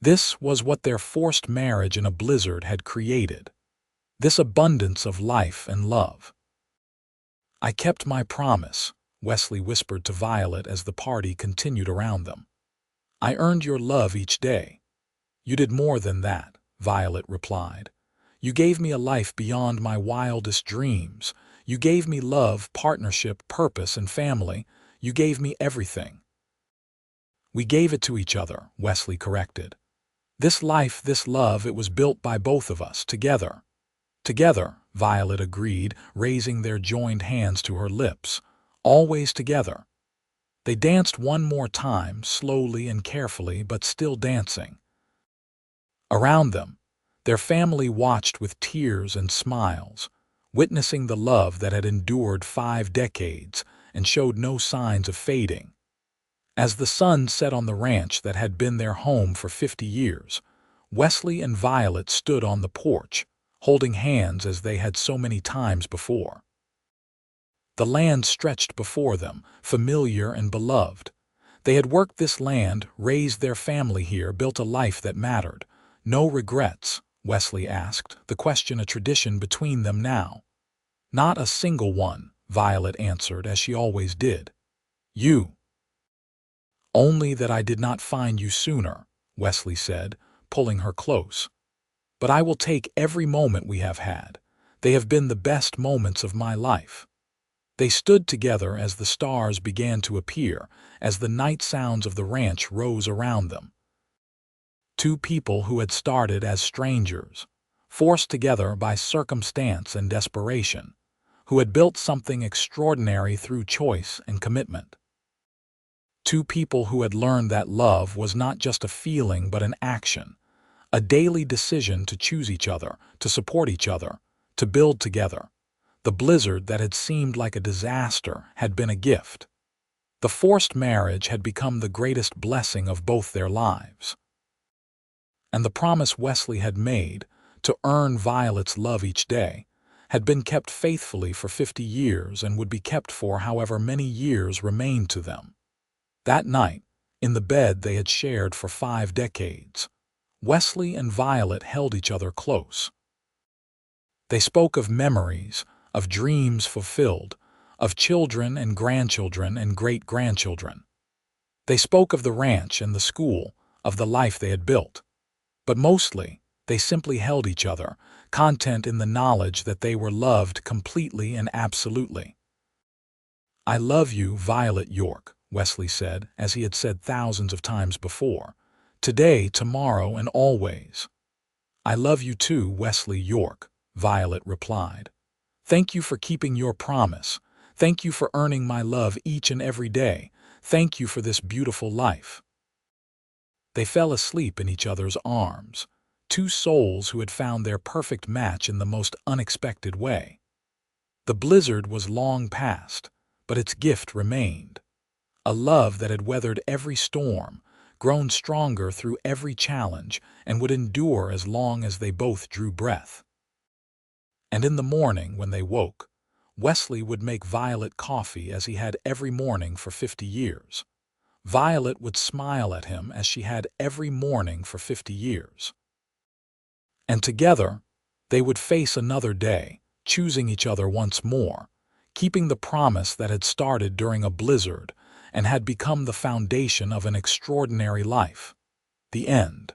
Speaker 1: This was what their forced marriage in a blizzard had created. This abundance of life and love. "I kept my promise," Wesley whispered to Violet as the party continued around them. "I earned your love each day." "You did more than that," Violet replied. "You gave me a life beyond my wildest dreams. You gave me love, partnership, purpose, and family. You gave me everything." "We gave it to each other," Wesley corrected. "This life, this love, it was built by both of us, together." "Together," Violet agreed, raising their joined hands to her lips. "Always together." They danced one more time, slowly and carefully, but still dancing. Around them, their family watched with tears and smiles, witnessing the love that had endured 5 decades and showed no signs of fading. As the sun set on the ranch that had been their home for 50 years, Wesley and Violet stood on the porch, holding hands as they had so many times before. The land stretched before them, familiar and beloved. They had worked this land, raised their family here, built a life that mattered. "No regrets?" Wesley asked, the question a tradition between them now. "Not a single one," Violet answered, as she always did. "You?" "Only that I did not find you sooner," Wesley said, pulling her close. "But I will take every moment we have had. They have been the best moments of my life." They stood together as the stars began to appear, as the night sounds of the ranch rose around them. 2 people who had started as strangers, forced together by circumstance and desperation, who had built something extraordinary through choice and commitment. 2 people who had learned that love was not just a feeling but an action, a daily decision to choose each other, to support each other, to build together. The blizzard that had seemed like a disaster had been a gift. The forced marriage had become the greatest blessing of both their lives. And the promise Wesley had made, to earn Violet's love each day, had been kept faithfully for 50 years and would be kept for however many years remained to them. That night, in the bed they had shared for 5 decades, Wesley and Violet held each other close. They spoke of memories, of dreams fulfilled, of children and grandchildren and great-grandchildren. They spoke of the ranch and the school, of the life they had built. But mostly, they simply held each other, content in the knowledge that they were loved completely and absolutely. "I love you, Violet York," Wesley said, as he had said thousands of times before. "Today, tomorrow, and always." "I love you too, Wesley York," Violet replied. "Thank you for keeping your promise. Thank you for earning my love each and every day. Thank you for this beautiful life." They fell asleep in each other's arms, 2 souls who had found their perfect match in the most unexpected way. The blizzard was long past, but its gift remained. A love that had weathered every storm, grown stronger through every challenge, and would endure as long as they both drew breath. And in the morning, when they woke, Wesley would make Violet coffee as he had every morning for 50 years. Violet would smile at him as she had every morning for 50 years. And together, they would face another day, choosing each other once more, keeping the promise that had started during a blizzard and had become the foundation of an extraordinary life. The end.